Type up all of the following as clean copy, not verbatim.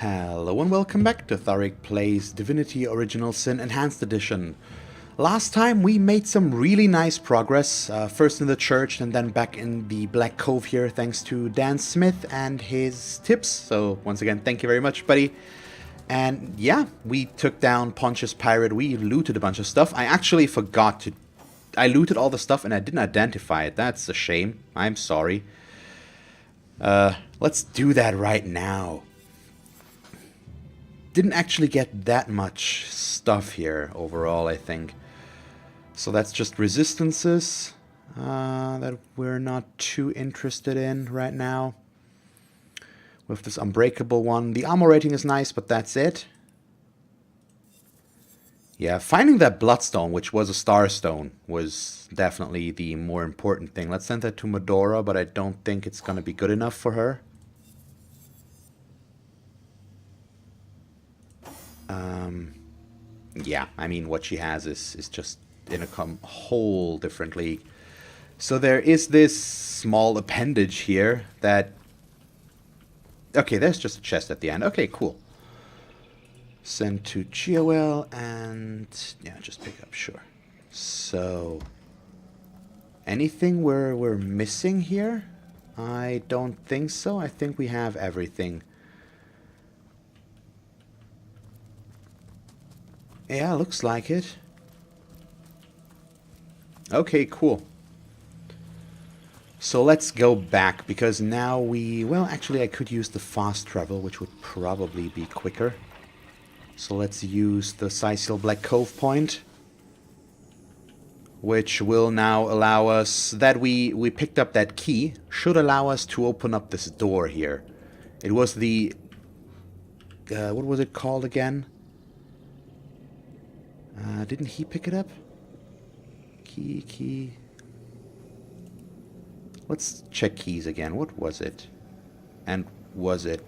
Hello and welcome back to Tharic Plays Divinity Original Sin Enhanced Edition. Last time we made some really nice progress, first in the church and then back in the Black Cove here thanks to Dan Smith and his tips. So once again, thank you very much, buddy. And yeah, we took down Pontius Pirate, we looted a bunch of stuff. I actually forgot to... I looted all the stuff and I didn't identify it. That's a shame. I'm sorry. Let's do that right now. Didn't actually get that much stuff here overall, I think. So that's just resistances that we're not too interested in right now. With this unbreakable one. The armor rating is nice, but that's it. Yeah, finding that bloodstone, which was a starstone, was definitely the more important thing. Let's send that to Medora, but I don't think it's going to be good enough for her. Yeah, I mean, what she has is just in a whole different league. So there is this small appendage here that... Okay, there's just a chest at the end. Okay, cool. Send to GOL and... Yeah, just pick up, sure. So... Anything we're missing here? I don't think so. I think we have everything. Yeah, looks like it. Okay, cool. So let's go back, because now we... Well, actually I could use the fast travel, which would probably be quicker. So let's use the Sicil Black Cove point. Which will now allow us... That we picked up that key. Should allow us to open up this door here. It was the... what was it called again? Didn't he pick it up? Key. Let's check keys again. What was it? And was it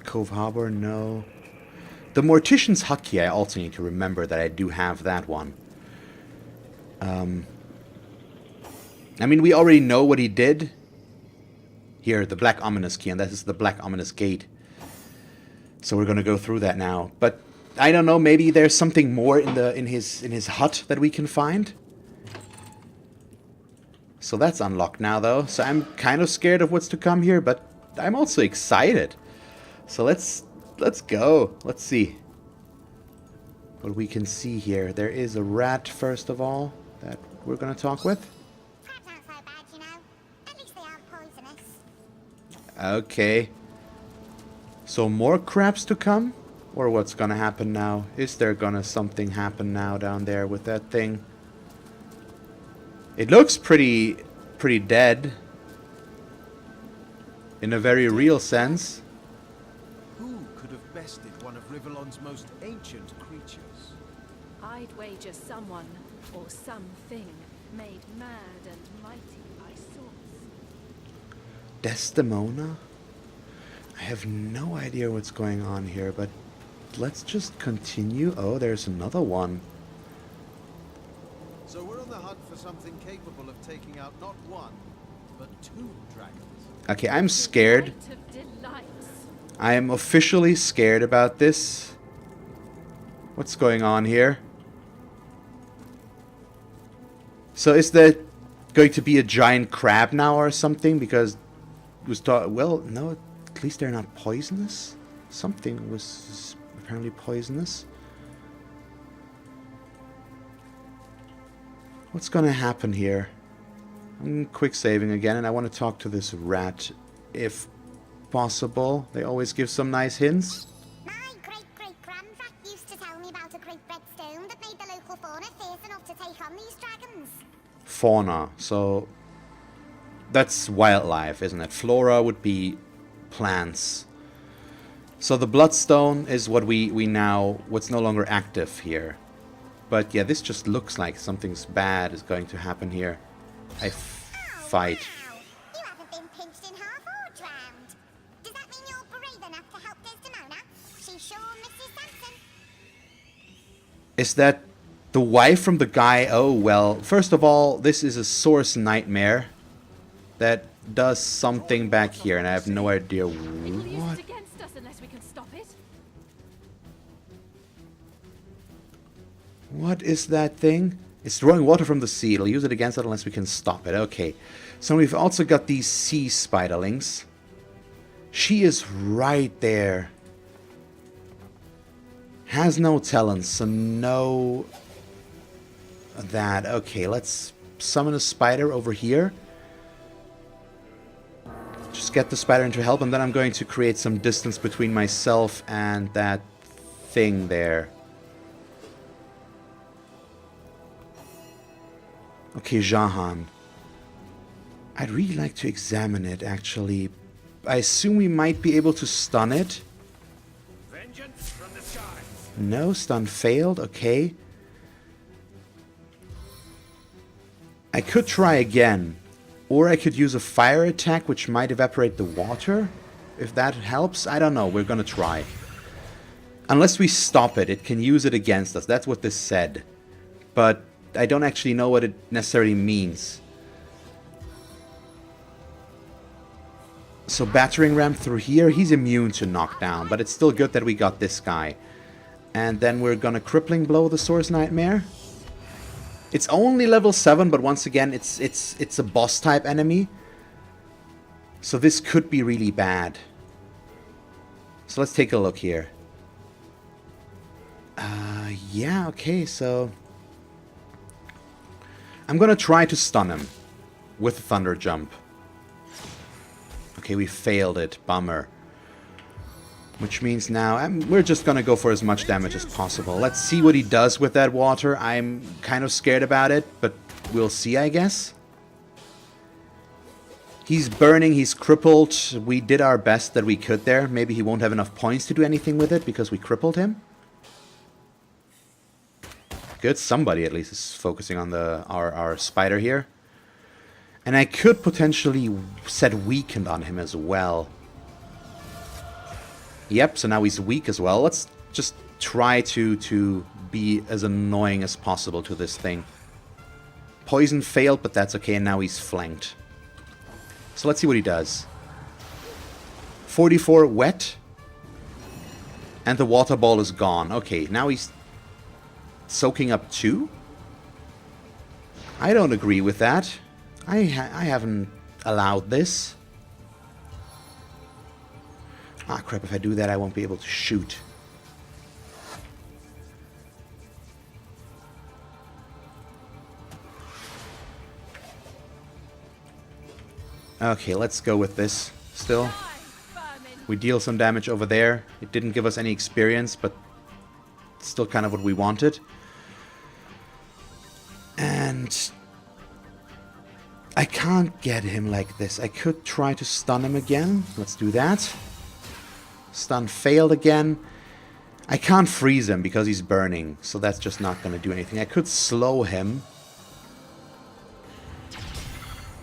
Cove Harbor? No. The Mortician's Hut key, I also need to remember that I do have that one. I mean, we already know what he did. Here, the Black Ominous key, and that is the Black Ominous Gate. So we're gonna go through that now. But I don't know, maybe there's something more in his hut that we can find. So that's unlocked now though. So I'm kind of scared of what's to come here, but I'm also excited. So let's go. Let's see what we can see here. There is a rat first of all that we're gonna talk with. Crabs aren't so bad, you know. At least they aren't poisonous. Okay. So more crabs to come? Or what's gonna happen now? Is there gonna something happen now down there with that thing? It looks pretty dead. In a very real sense. Who could have bested one of Rivellon's most ancient creatures? I'd wager someone or something made mad and mighty by swords. Desdemona? I have no idea what's going on here, but let's just continue. Oh, there's another one. So we're on the hunt for something capable of taking out not one, but two dragons. Okay, I'm scared. Delight of delights. I am officially scared about this. What's going on here? So is there going to be a giant crab now or something? Because it was thought, well, no, at least they're not poisonous. Something was apparently poisonous. What's gonna happen here? I'm quick saving again, and I want to talk to this rat if possible. They always give some nice hints. My great-great-grandrat used to tell me about a great red stone that made the local fauna fierce enough to take on these dragons. Fauna, so that's wildlife, isn't it? Flora would be plants. So the bloodstone is what what's no longer active here. But yeah, this just looks like something's bad is going to happen here. I fight. Wow! You haven't been pinched in half or drowned. Does that mean you're brave enough to help Desdemona? She sure misses Samson. Is that the wife from the guy? Oh, well, first of all, this is a source nightmare that does something back here, and I have no idea It'll use what. it against us unless we can What is that thing? It's drawing water from the sea. It'll use it against it unless we can stop it. Okay. So we've also got these sea spiderlings. She is right there. Has no talents, so no... that. Okay, let's summon a spider over here. Just get the spider into help, and then I'm going to create some distance between myself and that thing there. Okay, Jahan. I'd really like to examine it, actually. I assume we might be able to stun it. Vengeance from the skies. No, stun failed. Okay. I could try again. Or I could use a fire attack, which might evaporate the water. If that helps. I don't know. We're gonna try. Unless we stop it, it can use it against us. That's what this said. But I don't actually know what it necessarily means. So battering ram through here. He's immune to knockdown. But it's still good that we got this guy. And then we're gonna crippling blow the Source Nightmare. It's only level 7, but once again, it's a boss type enemy. So this could be really bad. So let's take a look here. Yeah, okay, so... I'm gonna try to stun him with a Thunder Jump. Okay, we failed it. Bummer. Which means now we're just gonna go for as much damage as possible. Let's see what he does with that water. I'm kind of scared about it, but we'll see, I guess. He's burning, he's crippled. We did our best that we could there. Maybe he won't have enough points to do anything with it because we crippled him. Good, somebody at least is focusing on our spider here. And I could potentially set weakened on him as well. Yep, so now he's weak as well. Let's just try to be as annoying as possible to this thing. Poison failed, but that's okay, and now he's flanked. So let's see what he does. 44 wet. And the water ball is gone. Okay, now he's soaking up 2? I don't agree with that. I haven't allowed this. Ah, crap, if I do that, I won't be able to shoot. Okay, let's go with this still. We deal some damage over there. It didn't give us any experience, but still kind of what we wanted. And I can't get him like this. I could try to stun him again. Let's do that. Stun failed again. I can't freeze him because he's burning, so that's just not going to do anything. I could slow him.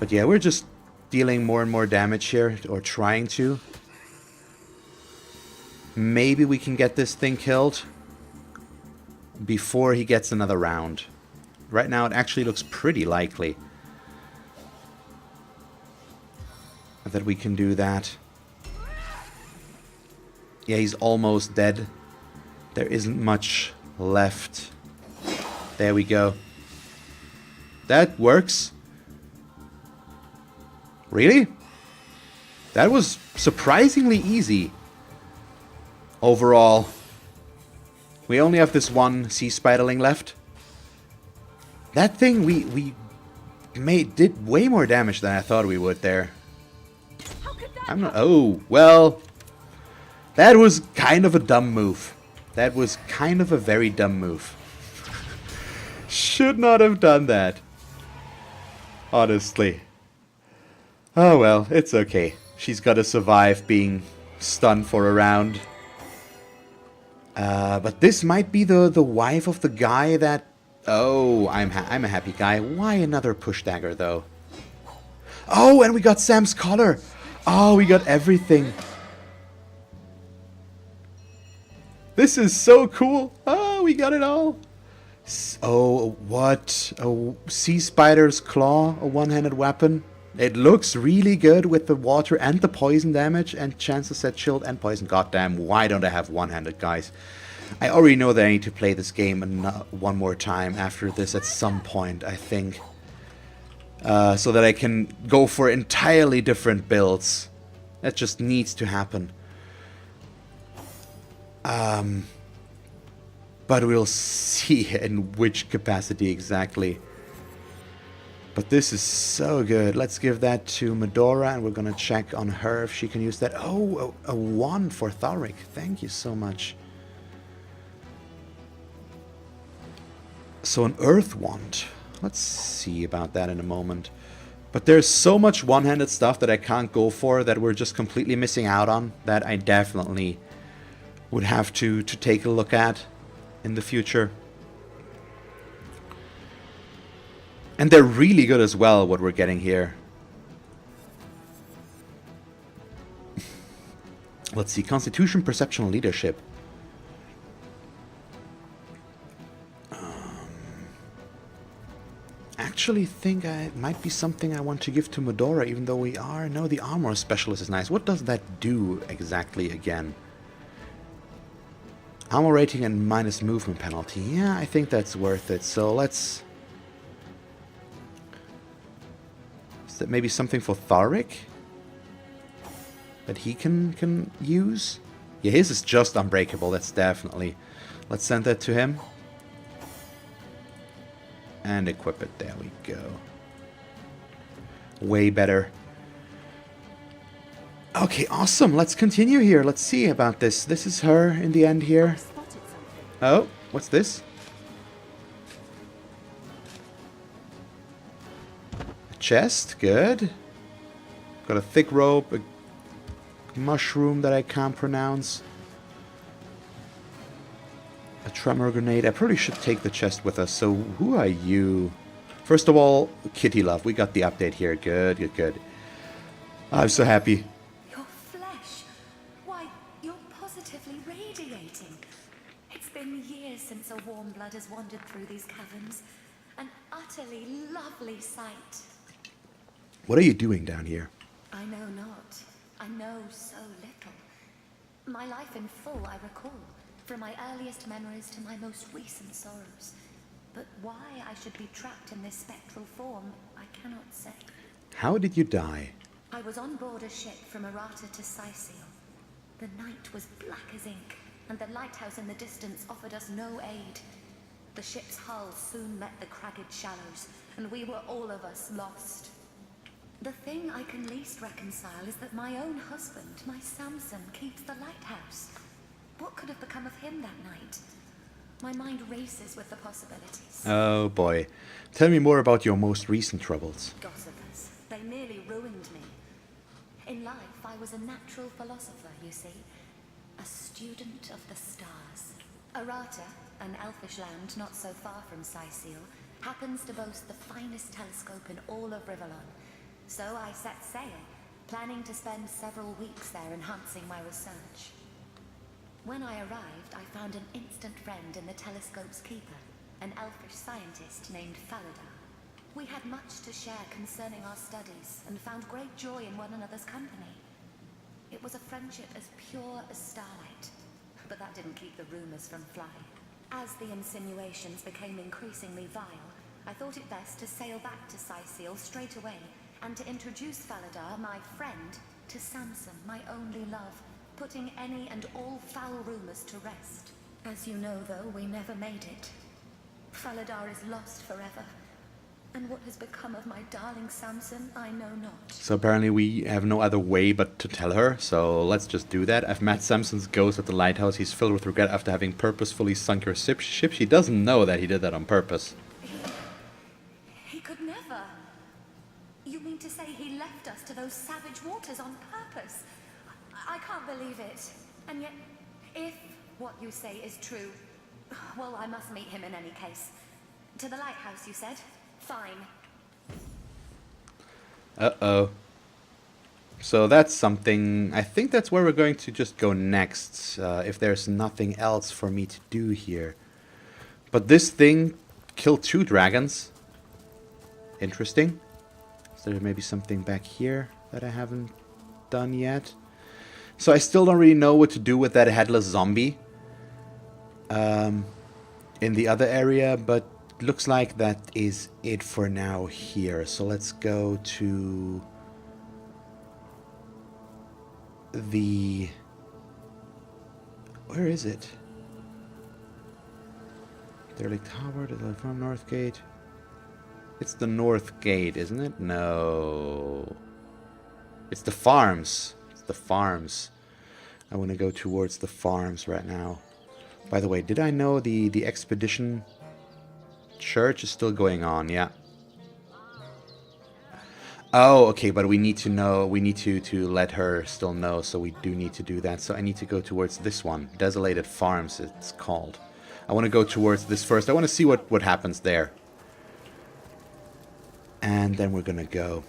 But yeah, we're just dealing more and more damage here, or trying to. Maybe we can get this thing killed before he gets another round. Right now it actually looks pretty likely that we can do that. Yeah, he's almost dead. There isn't much left. There we go. That works. Really? That was surprisingly easy. Overall. We only have this one sea spiderling left. That thing we did way more damage than I thought we would there. I'm not... Oh, well... That was kind of a dumb move. That was kind of a very dumb move. Should not have done that. Honestly. Oh well, it's okay. She's gotta survive being stunned for a round. But this might be the wife of the guy that... Oh, I'm a happy guy. Why another push dagger, though? Oh, and we got Sam's collar! Oh, we got everything. This is so cool. Oh, we got it all. Oh, what? A sea spider's claw, a one-handed weapon. It looks really good with the water and the poison damage and chance to set shield and poison. Goddamn, why don't I have one-handed, guys? I already know that I need to play this game one more time after this at some point, I think. So that I can go for entirely different builds. That just needs to happen. But we'll see in which capacity exactly. But this is so good. Let's give that to Medora, and we're gonna check on her if she can use that. Oh, a wand for Tharic. Thank you so much. So an earth wand. Let's see about that in a moment. But there's so much one-handed stuff that I can't go for that we're just completely missing out on that I definitely would have to take a look at in the future. And they're really good as well, what we're getting here. Let's see, Constitution, Perception, Leadership. Actually think it might be something I want to give to Medora, even though we are... No, the Armor Specialist is nice. What does that do exactly again? Armor rating and minus movement penalty. Yeah, I think that's worth it. So let's... Is that maybe something for Tharic? That he can use? Yeah, his is just unbreakable, that's definitely. Let's send that to him. And equip it, there we go. Way better. Okay, awesome, let's continue here. Let's see about this. This is her in the end here. Oh, what's this? Chest, good. Got a thick rope, a mushroom that I can't pronounce. A tremor grenade. I probably should take the chest with us. So, who are you? First of all, Kitty Love. We got the update here. Good, good, good. I'm so happy. Your flesh. Why, you're positively radiating. It's been years since a warm blood has wandered through these caverns. An utterly lovely sight. What are you doing down here? I know not. I know so little. My life in full I recall, from my earliest memories to my most recent sorrows. But why I should be trapped in this spectral form, I cannot say. How did you die? I was on board a ship from Errata to Sicil. The night was black as ink, and the lighthouse in the distance offered us no aid. The ship's hull soon met the cragged shallows, and we were all of us lost. The thing I can least reconcile is that my own husband, my Samson, keeps the lighthouse. What could have become of him that night? My mind races with the possibilities. Oh boy. Tell me more about your most recent troubles. Gossipers. They nearly ruined me. In life, I was a natural philosopher, you see. A student of the stars. Errata, an elfish land not so far from Sicil, happens to boast the finest telescope in all of Rivellon. So I set sail, planning to spend several weeks there enhancing my research. When I arrived, I found an instant friend in the telescope's keeper, an elfish scientist named Faladar. We had much to share concerning our studies and found great joy in one another's company. It was a friendship as pure as starlight, but that didn't keep the rumors from flying. As the insinuations became increasingly vile, I thought it best to sail back to Sicil straight away and to introduce Faladar, my friend, to Samson, my only love, putting any and all foul rumors to rest. As you know, though, we never made it. Faladar is lost forever. And what has become of my darling Samson, I know not. So apparently we have no other way but to tell her, so let's just do that. I've met Samson's ghost at the lighthouse. He's filled with regret after having purposefully sunk her ship. She doesn't know that he did that on purpose. He could never. You mean to say he left us to those savage waters on purpose? I can't believe it. And yet, if what you say is true, well, I must meet him in any case. To the lighthouse, you said? Fine. Uh-oh. So that's something... I think that's where we're going to just go next, if there's nothing else for me to do here. But this thing killed 2 dragons. Interesting. Is there maybe something back here that I haven't done yet? So I still don't really know what to do with that headless zombie. in the other area, but looks like that is it for now here. So let's go to the... Where is it? Derelict Tower, the from North Gate. It's the North Gate, isn't it? No. It's the farms. It's the farms. I want to go towards the farms right now. By the way, did I know the expedition church is still going on? Yeah. Oh, okay, but we need to know, we need to let her still know, so we do need to do that. So I need to go towards this one. Desolated Farms, it's called. I want to go towards this first. I want to see what happens there. And then we're going to go.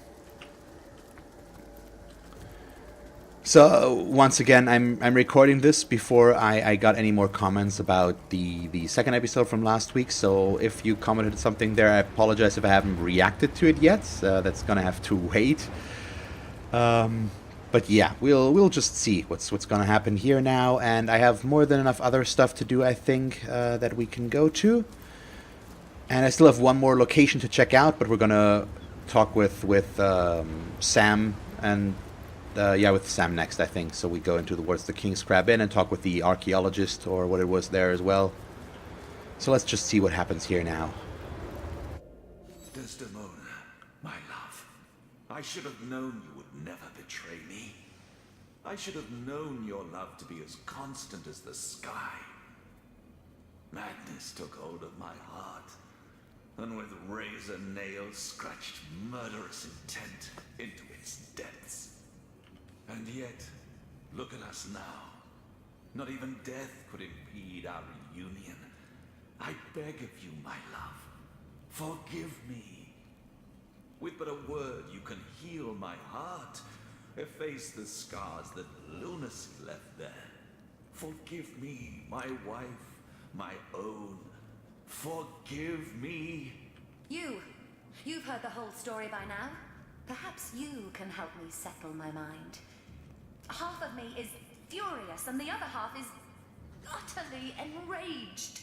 So, once again, I'm recording this before I got any more comments about the second episode from last week. So, if you commented something there, I apologize if I haven't reacted to it yet. That's gonna have to wait. But yeah, we'll just see what's gonna happen here now. And I have more than enough other stuff to do, I think, that we can go to. And I still have one more location to check out, but we're gonna talk with Sam and... yeah, with Sam next, I think. So we go towards the King's Crab Inn and talk with the archaeologist or what it was there as well. So let's just see what happens here now. Desdemona, my love. I should have known you would never betray me. I should have known your love to be as constant as the sky. Madness took hold of my heart, and with razor nails scratched murderous intent into its depths. And yet, look at us now. Not even death could impede our reunion. I beg of you, my love, forgive me. With but a word, you can heal my heart, efface the scars that lunacy left there. Forgive me, my wife, my own. Forgive me. You've heard the whole story by now. Perhaps you can help me settle my mind. Half of me is furious, and the other half is utterly enraged.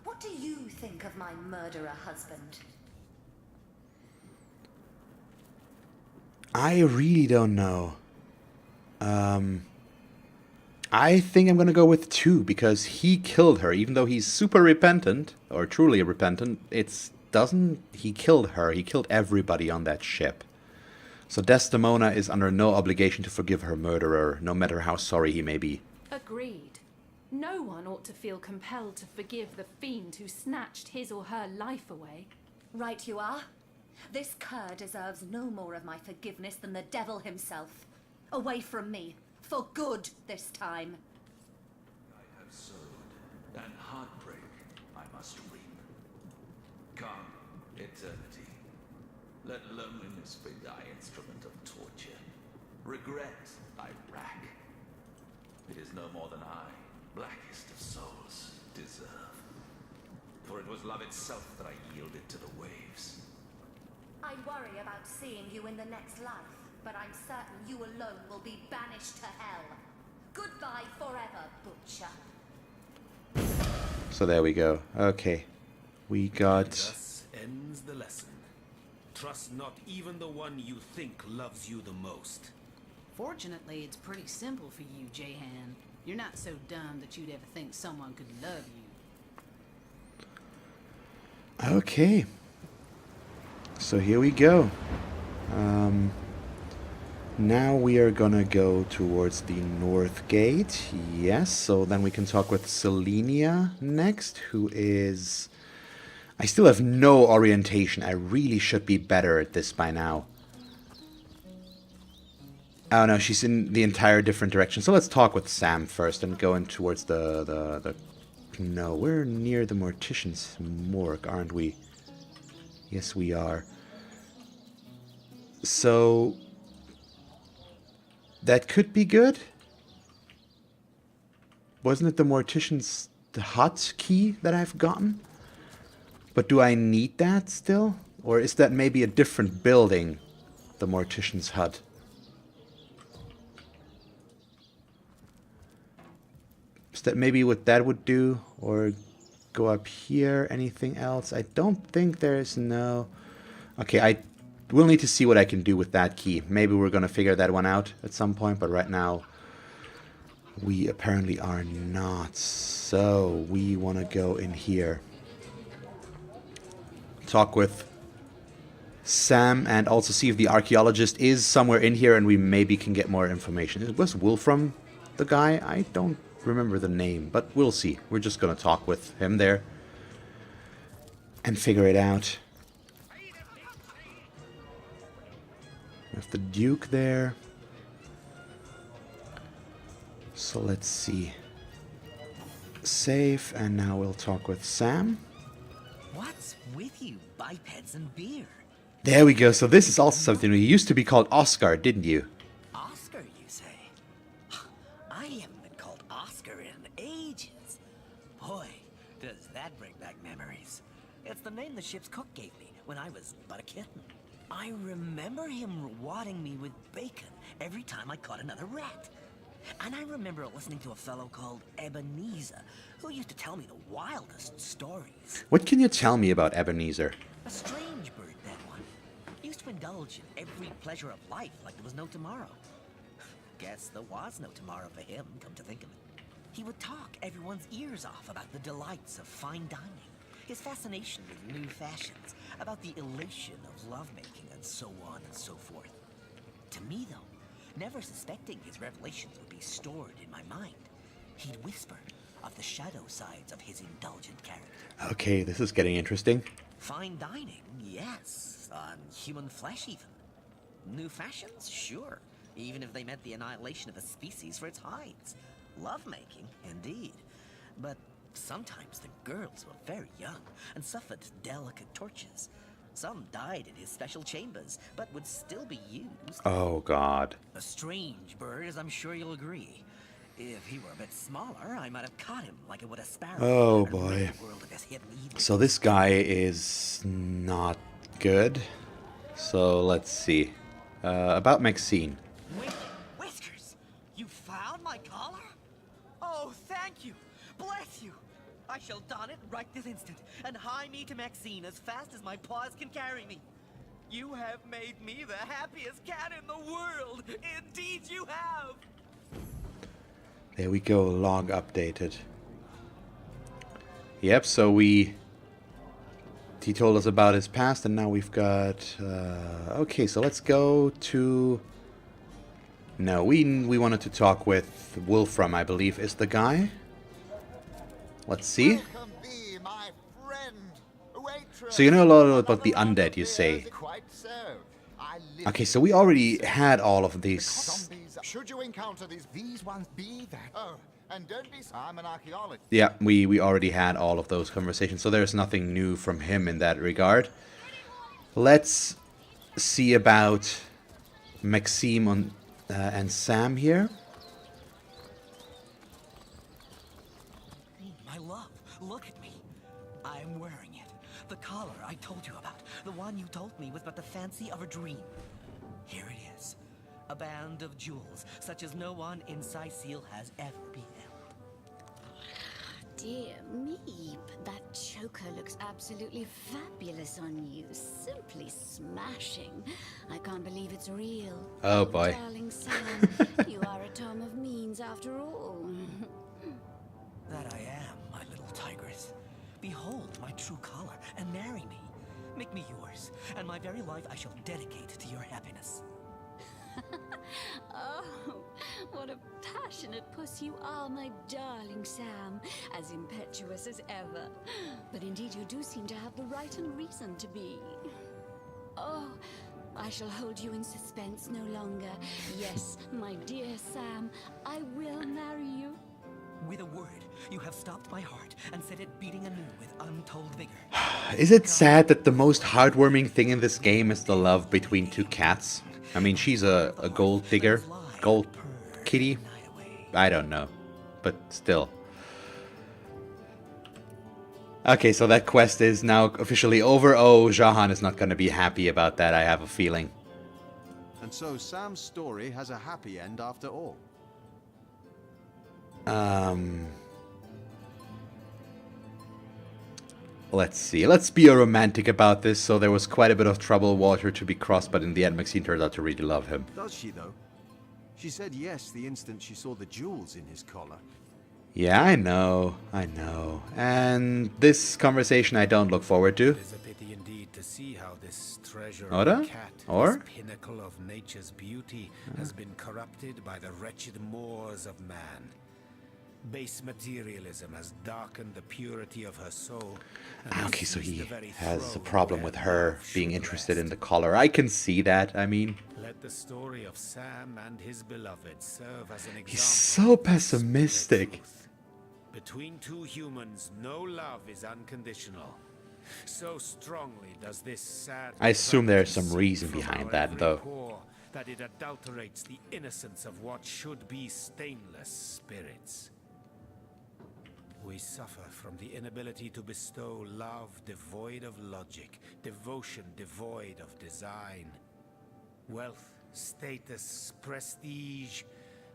What do you think of my murderer husband? I really don't know. I think I'm gonna go with 2, because he killed her, even though he's super repentant, or truly repentant. He killed her, he killed everybody on that ship. So Desdemona is under no obligation to forgive her murderer, no matter how sorry he may be. Agreed. No one ought to feel compelled to forgive the fiend who snatched his or her life away. Right you are. This cur deserves no more of my forgiveness than the devil himself. Away from me. For good this time. I have sowed, and heartbreak I must reap. Come, eternity. Let loneliness be thy instrument of torture. Regret I rack. It is no more than I, blackest of souls, deserve. For it was love itself that I yielded to the waves. I worry about seeing you in the next life, but I'm certain you alone will be banished to hell. Goodbye forever, butcher. So there we go. Okay. We got... Thus ends the lesson. Trust not even the one you think loves you the most. Fortunately, it's pretty simple for you, Jehan. You're not so dumb that you'd ever think someone could love you. Okay. So here we go. Now we are gonna go towards the North Gate. Yes, so then we can talk with Selenia next, who is... I still have no orientation. I really should be better at this by now. Oh no, she's in the entire different direction. So let's talk with Sam first and go in towards the... No, we're near the Mortician's morgue, aren't we? Yes, we are. So... that could be good. Wasn't it the Mortician's hut key that I've gotten? But do I need that still? Or is that maybe a different building? The Mortician's hut. Is that maybe what that would do? Or go up here. Anything else? I don't think there's no... Okay, I will need to see what I can do with that key. Maybe we're going to figure that one out at some point, but right now we apparently are not. So we want to go in here. Talk with Sam and also see if the archaeologist is somewhere in here and we maybe can get more information. Was Wolfram the guy? I don't remember the name, but we'll see. We're just going to talk with him there and figure it out. We have the Duke there. So let's see. Save, and now we'll talk with Sam. What's with you, bipeds and beer? There we go. So this is also something. You used to be called Oscar, didn't you? Oscar, you say? I haven't been called Oscar in ages. Boy, does that bring back memories. It's the name the ship's cook gave me when I was but a kitten. I remember him rewarding me with bacon every time I caught another rat. And I remember listening to a fellow called Ebenezer, who used to tell me the wildest stories. What can you tell me about Ebenezer? A strange bird, that one. Used to indulge in every pleasure of life like there was no tomorrow. Guess there was no tomorrow for him, come to think of it. He would talk everyone's ears off about the delights of fine dining, his fascination with new fashions, about the elation of lovemaking, and so on and so forth. To me, though, never suspecting his revelations would be stored in my mind, he'd whisper of the shadow sides of his indulgent character. Okay, this is getting interesting. Fine dining, yes, on human flesh even. New fashions, sure, even if they meant the annihilation of a species for its hides. Lovemaking, indeed. But sometimes the girls were very young and suffered delicate tortures. Some died in his special chambers, but would still be used. Oh, God. A strange bird, as I'm sure you'll agree. If he were a bit smaller, I might have caught him like I would a sparrow. Oh, and boy. rid the world of his hidden evil. So this guy is not good. So let's see. About Maxine. Whiskers, you found my collar? Oh, thank you. Bless you. I shall don it right this instant and hie me to Maxine as fast as my paws can carry me. You have made me the happiest cat in the world. Indeed you have. There we go, log updated. Yep, so he told us about his past, and now we've got... okay, so let's go to... No, we wanted to talk with Wolfram, I believe, is the guy. Let's see. Welcome thee, my friend. Waitress. So you know a lot about the undead, you say. Quite so. I live Okay, so we already had all of these. zombies. Should you encounter these ones be that? Oh, and don't be. I'm an archaeologist. Yeah, we already had all of those conversations, so there's nothing new from him in that regard. Let's see about Maxime and Sam here. My love, look at me. I'm wearing it. The collar I told you about. The one you told me was but the fancy of a dream. Here it is. A band of jewels, such as no one in Sicile has ever beheld. Dear me, that choker looks absolutely fabulous on you. Simply smashing. I can't believe it's real. Oh, boy. Darling Sam, you are a Tom of Means after all. That I am, my little tigress. Behold my true collar and marry me. Make me yours, and my very life I shall dedicate to your happiness. Oh, what a passionate puss you are, my darling Sam. As impetuous as ever. But indeed you do seem to have the right and reason to be. Oh, I shall hold you in suspense no longer. Yes, my dear Sam, I will marry you. With a word, you have stopped my heart and set it beating anew with untold vigor. Is it sad that the most heartwarming thing in this game is the love between two cats? I mean, she's a gold digger, gold kitty. I don't know, but still. Okay, so that quest is now officially over. Oh, Jahan is not going to be happy about that, I have a feeling. And so Sam's story has a happy end after all. Let's see. Let's be a romantic about this. So there was quite a bit of troubled water to be crossed, but in the end, Maxine turned out to really love him. Does she, though? She said yes the instant she saw the jewels in his collar. Yeah, I know. And this conversation I don't look forward to. It is a pity indeed to see how this treasure of Oda? a cat, Or? this pinnacle of nature's beauty, has been corrupted by the wretched mores of man. Base materialism has darkened the purity of her soul. and Okay, so seized he the very has a throne problem where with her love being should interested in rest. the collar. I can see that. I mean, Let the story of Sam and his beloved serve as an example. he's so pessimistic. Between two humans, no love is unconditional. So strongly does this sad I assume there's some practice reason from behind our that, every though. pore that it adulterates the innocence of what should be stainless spirits. We suffer from the inability to bestow love devoid of logic, devotion devoid of design. Wealth, status, prestige,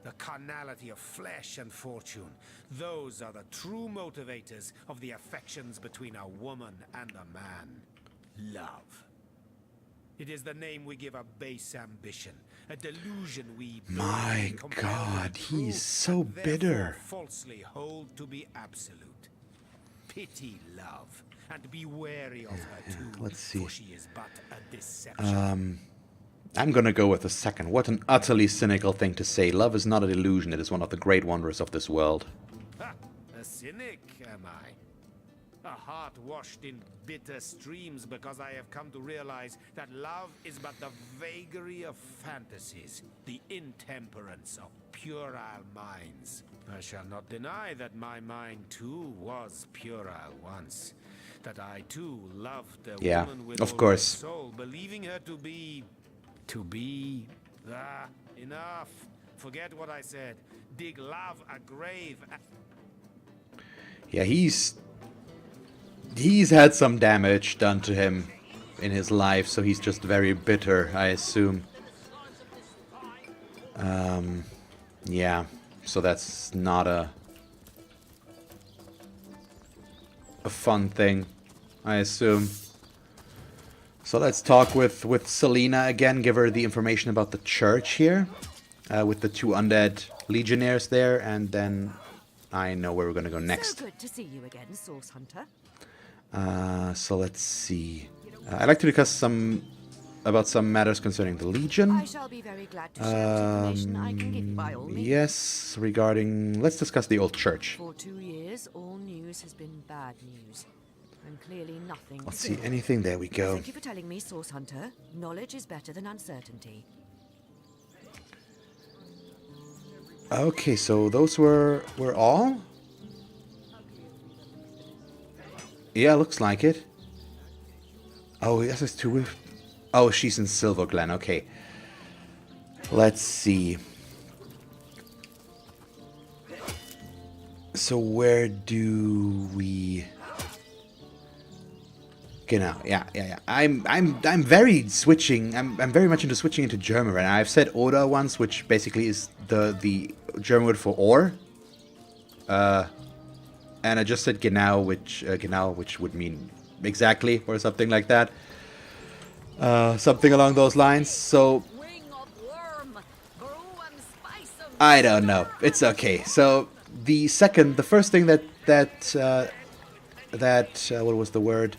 the carnality of flesh and fortune. Those are the true motivators of the affections between a woman and a man. Love. It is the name we give a base ambition, a delusion we My blindly compel God, to he's prove so and bitter. therefore falsely hold to be absolute. Pity love, and be wary of her too, let's see. for she is but a deception. I'm gonna go with the second. What an utterly cynical thing to say. Love is not a delusion, it is one of the great wonders of this world. Ha! A cynic, am I? A heart washed in bitter streams because I have come to realize that love is but the vagary of fantasies, the intemperance of puerile minds. I shall not deny that my mind too was puerile once. That I too loved a Yeah, woman with of all course. my soul, believing her to be... enough. Forget what I said. Dig love a grave. Yeah, he's had some damage done to him in his life, so he's just very bitter, I assume. Yeah, so that's not a fun thing, I assume. So let's talk with Selena again, give her the information about the church here, with the two undead legionnaires there, and then I know where we're gonna go next. So good to see you again, Source Hunter. So let's see. I'd like to discuss about some matters concerning the Legion. I shall be very glad to share what information I can give you by all means. Yes, regarding... Let's discuss the old church. For 2 years, all news has been bad news. And clearly nothing. Let's to see, do. anything there we go. Thank you for telling me, Source Hunter. Knowledge is better than uncertainty. Okay, so those were all? Yeah, looks like it. Oh, yes, it's two. Oh, she's in Silver Glen. Okay. Let's see. So where do we? Genau. Yeah. I'm very switching. I'm very much into switching into German right now. I've said Oder once, which basically is the German word for or. And I just said genau, which would mean exactly or something like that. Something along those lines. So I don't know. It's okay. So the first thing that what was the word?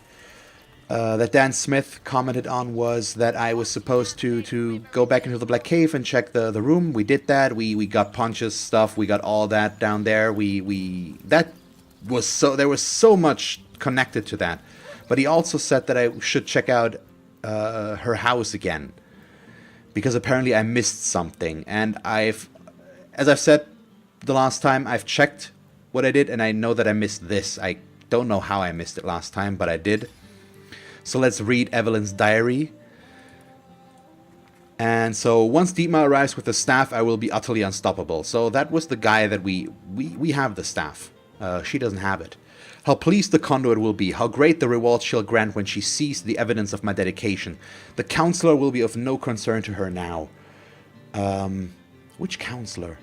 That Dan Smith commented on was that I was supposed to go back into the Black Cave and check the room. We did that. We got Punch's stuff. We got all that down there. There was so much connected to that. But he also said that I should check out her house again, because apparently I missed something. And as I've said the last time, I've checked what I did, and I know that I missed this. I don't know how I missed it last time, but I did. So let's read Evelyn's diary. And so once Dietmar arrives with the staff, I will be utterly unstoppable. So that was the guy that we have the staff. She doesn't have it. How pleased the conduit will be, how great the reward she'll grant when she sees the evidence of my dedication. The counselor will be of no concern to her now. Which counselor?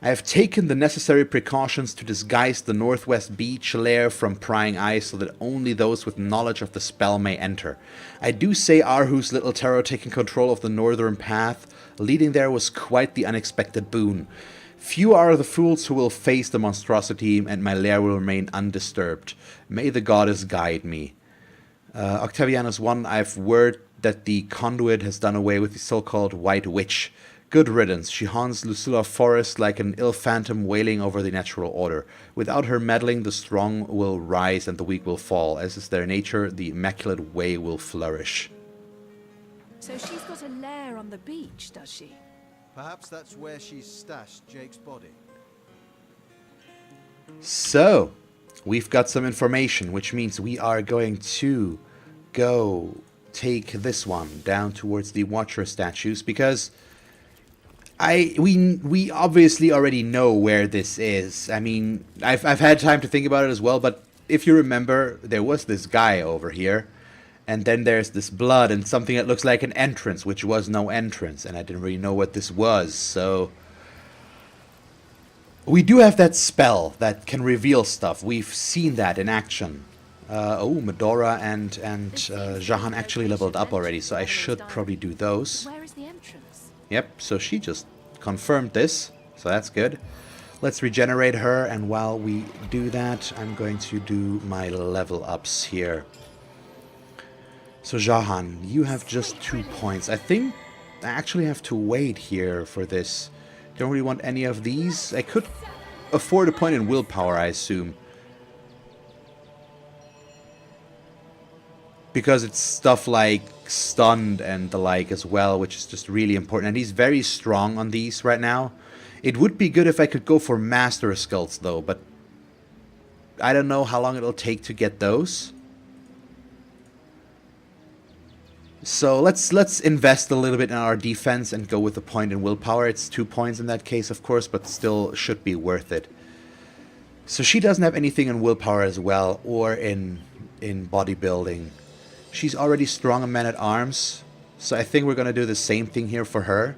I have taken the necessary precautions to disguise the northwest beach lair from prying eyes so that only those with knowledge of the spell may enter. I do say Arhu's little tarot taking control of the northern path, leading there was quite the unexpected boon. Few are the fools who will face the monstrosity, and my lair will remain undisturbed. May the goddess guide me. Octavianus 1, I've word that the conduit has done away with the so-called White Witch. Good riddance. She haunts Lucilla Forest like an ill phantom wailing over the natural order. Without her meddling, the strong will rise and the weak will fall. As is their nature, the immaculate way will flourish. So she's got a lair on the beach, does she? Perhaps that's where she's stashed Jake's body. So, we've got some information, which means we are going to go take this one down towards the Watcher statues, because we obviously already know where this is. I mean, I've had time to think about it as well, but if you remember, there was this guy over here, and then there's this blood and something that looks like an entrance, which was no entrance, and I didn't really know what this was, so we do have that spell that can reveal stuff. We've seen that in action. Medora and Jahan actually leveled up already, so I should probably do those. Where is the entrance? Yep, so she just confirmed this, so that's good. Let's regenerate her, and while we do that, I'm going to do my level ups here. So Jahan, you have just 2 points. I think I actually have to wait here for this. Don't really want any of these. I could afford a point in willpower, I assume. Because it's stuff like stunned and the like as well, which is just really important. And he's very strong on these right now. It would be good if I could go for Master Skulls though, but I don't know how long it'll take to get those. So let's invest a little bit in our defense and go with a point in willpower. It's 2 points in that case, of course, but still should be worth it. So she doesn't have anything in willpower as well, or in bodybuilding. She's already strong in man-at-arms, so I think we're going to do the same thing here for her.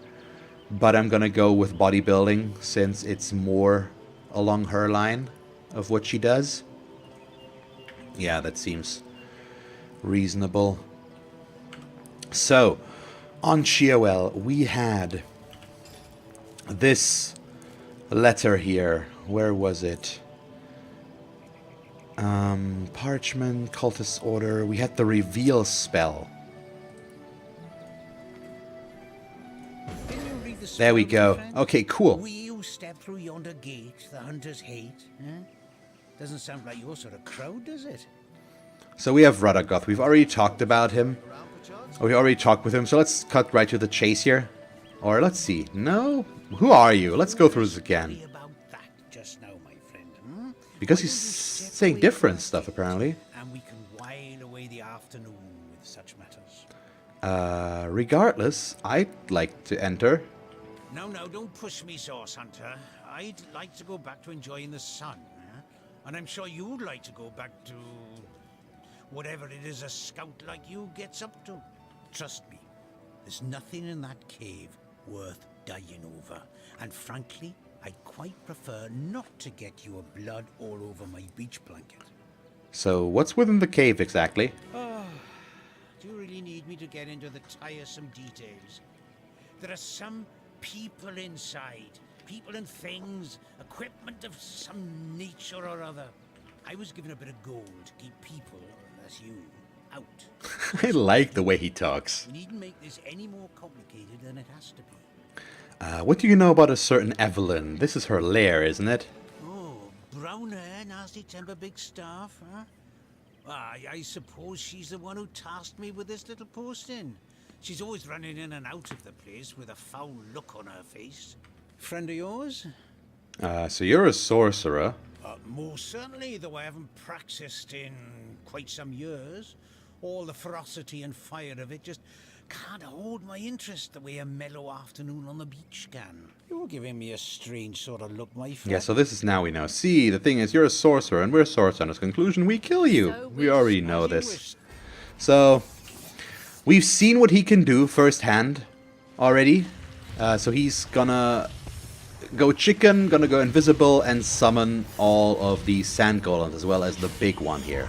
But I'm going to go with bodybuilding, since it's more along her line of what she does. Yeah, that seems reasonable. So, on Chiawell, we had this letter here. Where was it? Parchment, cultist order. We had the reveal spell. There we go. Okay, cool. Will you step through yonder gate the hunters hate? Doesn't sound like your sort of crowd, does it? So we have Radagoth. We've already talked about him. Oh, we already talked with him, so let's cut right to the chase here. Or let's see. No? Who are you? Let's go through this again. Because he's saying different stuff, apparently. And we can while away the afternoon with such matters. Regardless, I'd like to enter. No, don't push me, Source Hunter. I'd like to go back to enjoying the sun. And I'm sure you'd like to go back to whatever it is a scout like you gets up to. Trust me, there's nothing in that cave worth dying over. And frankly, I'd quite prefer not to get your blood all over my beach blanket. So, what's within the cave exactly? Oh, do you really need me to get into the tiresome details? There are some people inside. People and things. Equipment of some nature or other. I was given a bit of gold to keep people, that's you, out. I like the way he talks. We needn't make this any more complicated than it has to be. What do you know about a certain Evelyn? This is her lair, isn't it? Oh, brown hair, nasty temper, big staff, huh? I suppose she's the one who tasked me with this little posting. She's always running in and out of the place with a foul look on her face. Friend of yours? So you're a sorcerer. Most certainly, though I haven't practiced in quite some years. All the ferocity and fire of it just can't hold my interest the way a mellow afternoon on the beach can. You're giving me a strange sort of look, my friend. Yeah, so this is now we know. See, the thing is, you're a sorcerer, and we're sorcerers. Conclusion, we kill you. So we already know this. So, we've seen what he can do firsthand already. So he's gonna go chicken, gonna go invisible, and summon all of these sand golems, as well as the big one here.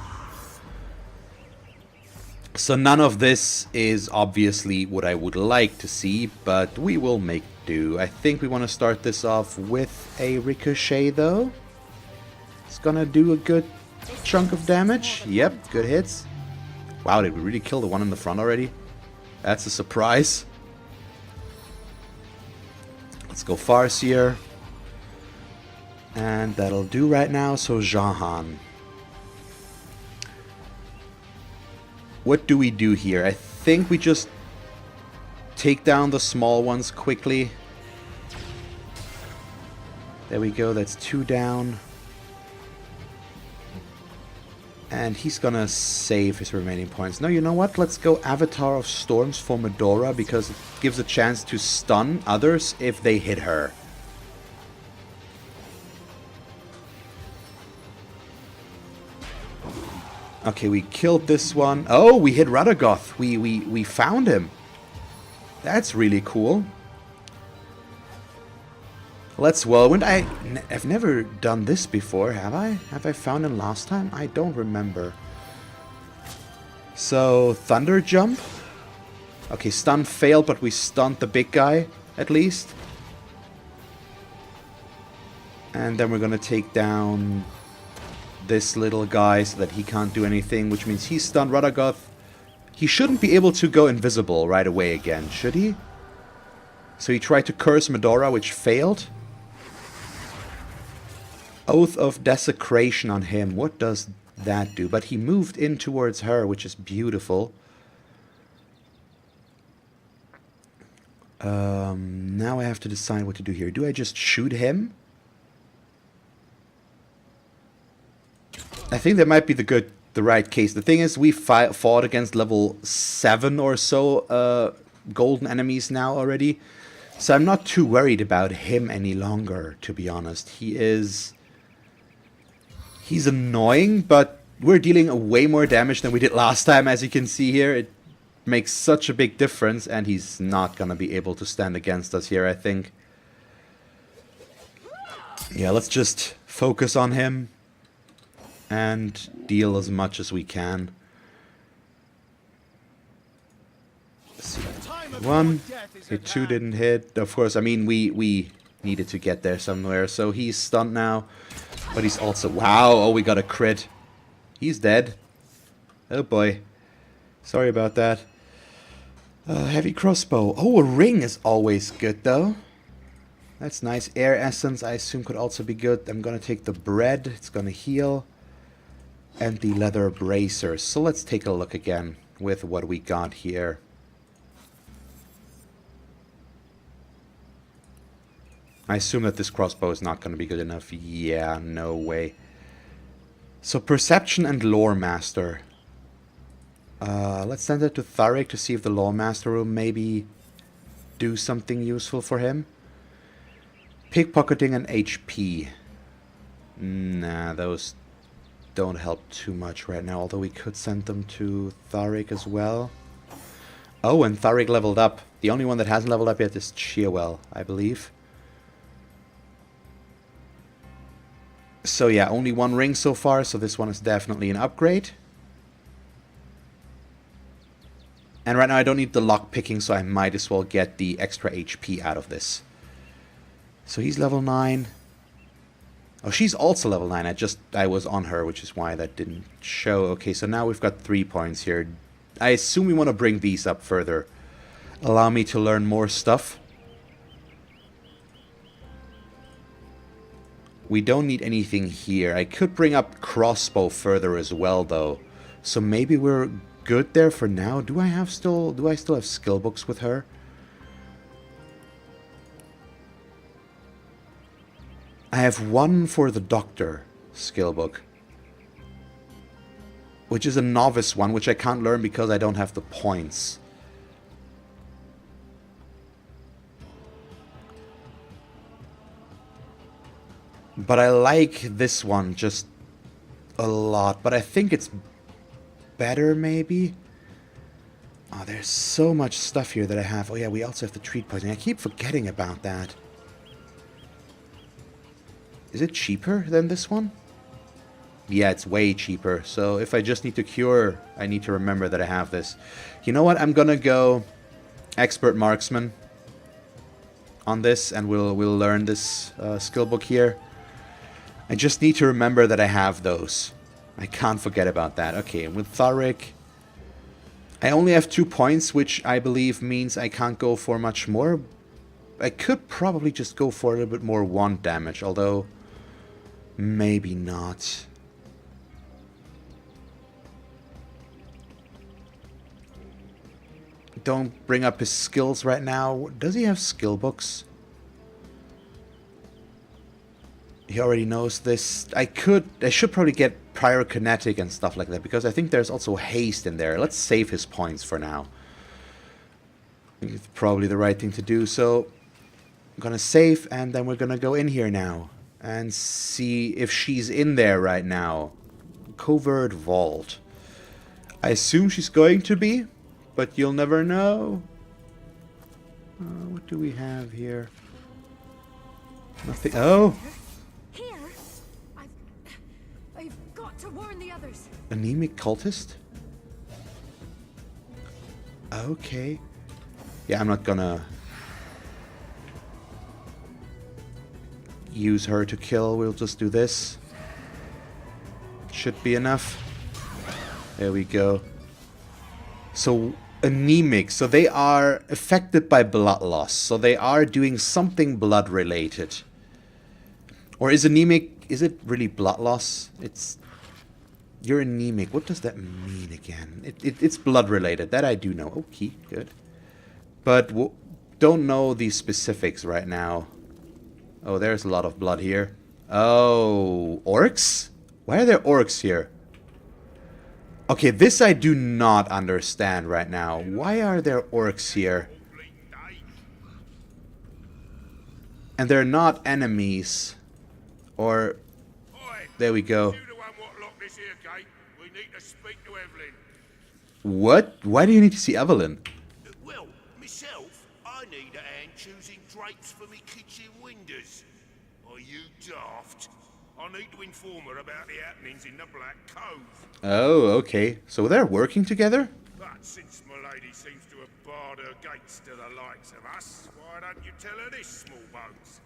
So none of this is obviously what I would like to see, but we will make do. I think we want to start this off with a ricochet, though. It's gonna do a good chunk of damage. Yep, good hits. Wow, did we really kill the one in the front already? That's a surprise. Let's go Farseer. And that'll do right now, so Jahan. What do we do here? I think we just take down the small ones quickly. There we go, that's 2 down. And he's gonna save his remaining points. No, you know what? Let's go Avatar of Storms for Medora, because it gives a chance to stun others if they hit her. Okay, we killed this one. Oh, we hit Radagoth. We found him. That's really cool. Let's Whirlwind. I've never done this before, have I? Have I found him last time? I don't remember. So, Thunder Jump. Okay, stun failed, but we stunned the big guy, at least. And then we're gonna take down this little guy so that he can't do anything, which means he's stunned Radagoth. He shouldn't be able to go invisible right away again, should he? So he tried to curse Medora, which failed. Oath of Desecration on him. What does that do? But he moved in towards her, which is beautiful. Now I have to decide what to do here. Do I just shoot him? I think that might be the right case. The thing is, we fought against level 7 or so golden enemies now already. So I'm not too worried about him any longer, to be honest. He's annoying, but we're dealing way more damage than we did last time, as you can see here. It makes such a big difference, and he's not gonna be able to stand against us here, I think. Yeah, let's just focus on him and deal as much as we can. Let's see. 1, hit 2 didn't hit. Of course, I mean, we needed to get there somewhere. So he's stunned now, but he's also... Wow, oh, we got a crit. He's dead. Oh boy. Sorry about that. Heavy crossbow. Oh, a ring is always good, though. That's nice. Air essence, I assume, could also be good. I'm gonna take the bread. It's gonna heal. And the leather bracers. So let's take a look again with what we got here. I assume that this crossbow is not going to be good enough. Yeah, no way. So Perception and Lore Master. Let's send it to Tharik to see if the Lore Master will maybe do something useful for him. Pickpocketing and HP. Nah, those don't help too much right now, although we could send them to Tharik as well. Oh, and Tharik leveled up. The only one that hasn't leveled up yet is Cheerwell, I believe. So yeah, only 1 ring so far, so this one is definitely an upgrade. And right now I don't need the lock picking, so I might as well get the extra HP out of this. So he's level 9. Oh, she's also level 9. I was on her, which is why that didn't show. Okay, so now we've got 3 points here. I assume we want to bring these up further. Allow me to learn more stuff. We don't need anything here. I could bring up crossbow further as well, though. So maybe we're good there for now. Do I still have skill books with her? I have 1 for the Doctor skill book, which is a novice one, which I can't learn because I don't have the points. But I like this one just a lot. But I think it's better, maybe? Oh, there's so much stuff here that I have. Oh yeah, we also have the treat poisoning. I keep forgetting about that. Is it cheaper than this one? Yeah, it's way cheaper. So if I just need to cure, I need to remember that I have this. You know what? I'm gonna go expert marksman on this, and we'll learn this skill book here. I just need to remember that I have those. I can't forget about that. Okay, and with Tharic, I only have 2 points, which I believe means I can't go for much more. I could probably just go for a little bit more wand damage, although maybe not. Don't bring up his skills right now. Does he have skill books? He already knows this. I should probably get pyrokinetic and stuff like that, because I think there's also haste in there. Let's save his points for now. I think it's probably the right thing to do. So I'm gonna save, and then we're gonna go in here now and see if she's in there right now. Covert vault. I assume she's going to be, but you'll never know. What do we have here? Nothing. Oh! Here? I've got to warn the others. Anemic cultist? Okay. Yeah, I'm not gonna use her to kill. We'll just do this. Should be enough. There we go. So, anemic. So they are affected by blood loss. So they are doing something blood related. Or is anemic, is it really blood loss? You're anemic. What does that mean again? It's blood related. That I do know. Okay, good. But don't know the specifics right now. Oh, there's a lot of blood here. Oh, orcs? Why are there orcs here? Okay, this I do not understand right now. Why are there orcs here? And they're not enemies. Or... There we go. What? Why do you need to see Evelyn? Well, myself, I need a hand choosing drapes for me kitchen windows. Are you daft? I need to inform her about the happenings in the Black Cove. Oh, okay. So they're working together? But since Milady seems to have barred her gates to the likes of us, why don't you tell her this, small bones?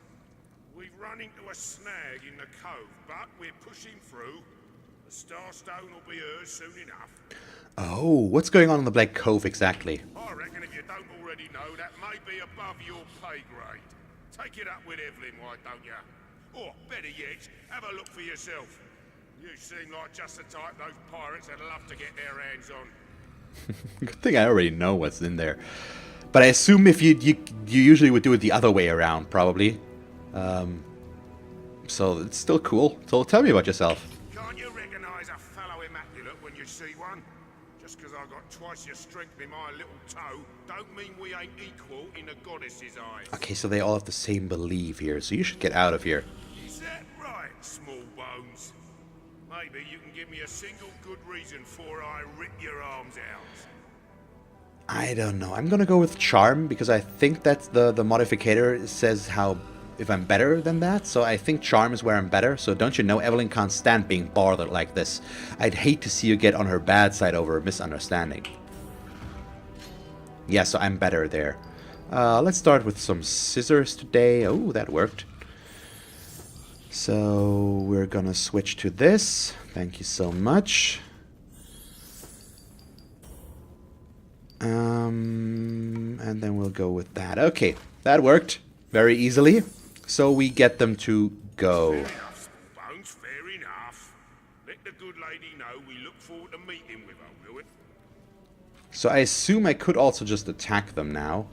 We've run into a snag in the cove, but we're pushing through. The Starstone will be hers soon enough. Oh, what's going on in the Black Cove exactly? I reckon if you don't already know, that may be above your pay grade. Take it up with Evelyn, why don't you? Or, better yet, have a look for yourself. You seem like just the type those pirates would love to get their hands on. Good thing I already know what's in there. But I assume if you usually would do it the other way around, probably. So it's still cool. So tell me about yourself. Can't you recognise a fellow immaculate when you see one? Just because I've got twice your strength in my little toe, don't mean we ain't equal in the goddess's eyes. Okay, so they all have the same belief here, so you should get out of here. Is that right, small bones? Maybe you can give me a single good reason for I rip your arms out. I don't know. I'm gonna go with charm, because I think that's the modificator says how if I'm better than that. So I think charm is where I'm better. So don't you know, Evelyn can't stand being bothered like this. I'd hate to see you get on her bad side over a misunderstanding. Yeah, so I'm better there. Let's start with some scissors today. Oh, that worked. So we're gonna switch to this. Thank you so much. And then we'll go with that. Okay, that worked very easily. So we get them to go. Fair enough, Bones, fair enough. Let the good lady know we look forward to meeting with her, will we? So I assume I could also just attack them now.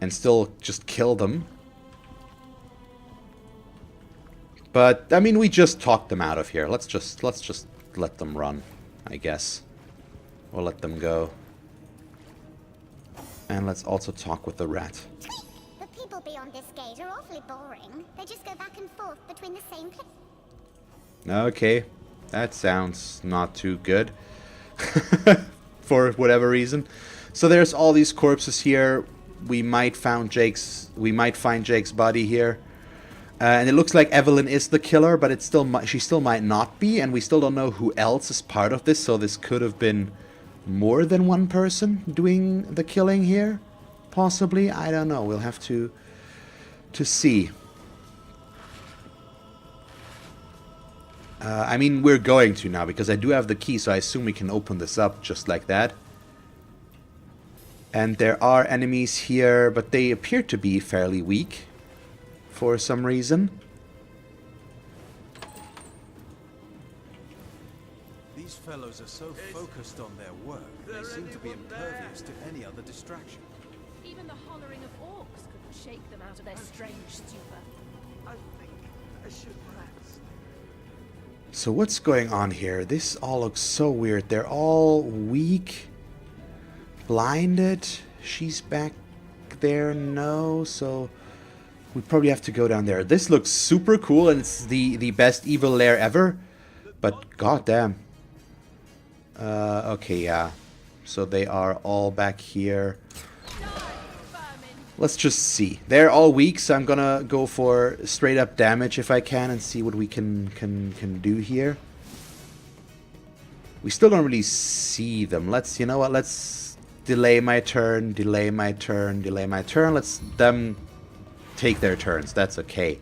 And still just kill them. But, I mean, we just talked them out of here. Let's just let them run, I guess. Or let them go. And let's also talk with the rat. The people beyond this gate are awfully boring. They just go back and forth between the same place. Okay, that sounds not too good. For whatever reason. So there's all these corpses here. We might find Jake's body here. And it looks like Evelyn is the killer, but it still she still might not be, and we still don't know who else is part of this, so this could have been more than one person doing the killing here. Possibly, I don't know. We'll have to see. I mean, we're going to now, because I do have the key, so I assume we can open this up just like that. And there are enemies here, but they appear to be fairly weak for some reason. These fellows are so focused on their work, they seem to be impervious to any other distraction. Even the hollering of orcs couldn't shake them out of their strange stupor. I think I should rest. So what's going on here? This all looks so weird. They're all weak, blinded. She's back there, no, so we probably have to go down there. This looks super cool, and it's the best evil lair ever, but goddamn. Okay, yeah. So they are all back here. Let's just see. They're all weak, so I'm gonna go for straight up damage if I can and see what we can do here. We still don't really see them. Let's, you know what, let's delay my turn, delay my turn, delay my turn. Let's them take their turns. That's okay.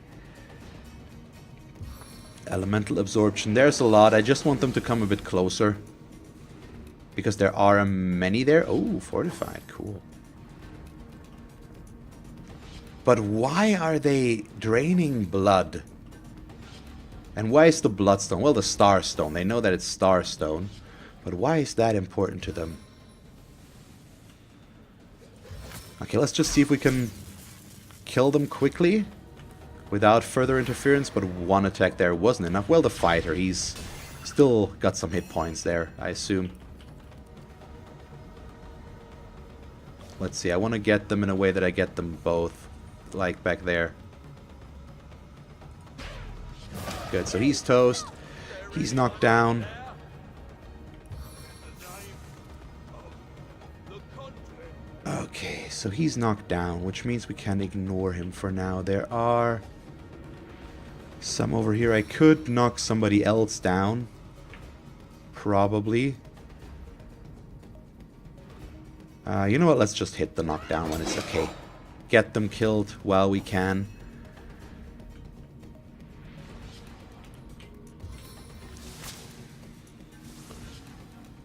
Elemental absorption. There's a lot. I just want them to come a bit closer, because there are many there. Oh, fortified. Cool. But why are they draining blood? And why is the bloodstone? Well, the starstone. They know that it's starstone. But why is that important to them? Okay, let's just see if we can kill them quickly without further interference. But one attack there wasn't enough. Well, the fighter, he's still got some hit points there, I assume. Let's see, I want to get them in a way that I get them both. Like back there. Good, so he's toast. He's knocked down. Okay, so he's knocked down, which means we can ignore him for now. There are some over here. I could knock somebody else down. Probably. You know what? Let's just hit the knockdown one. It's okay. Get them killed while we can.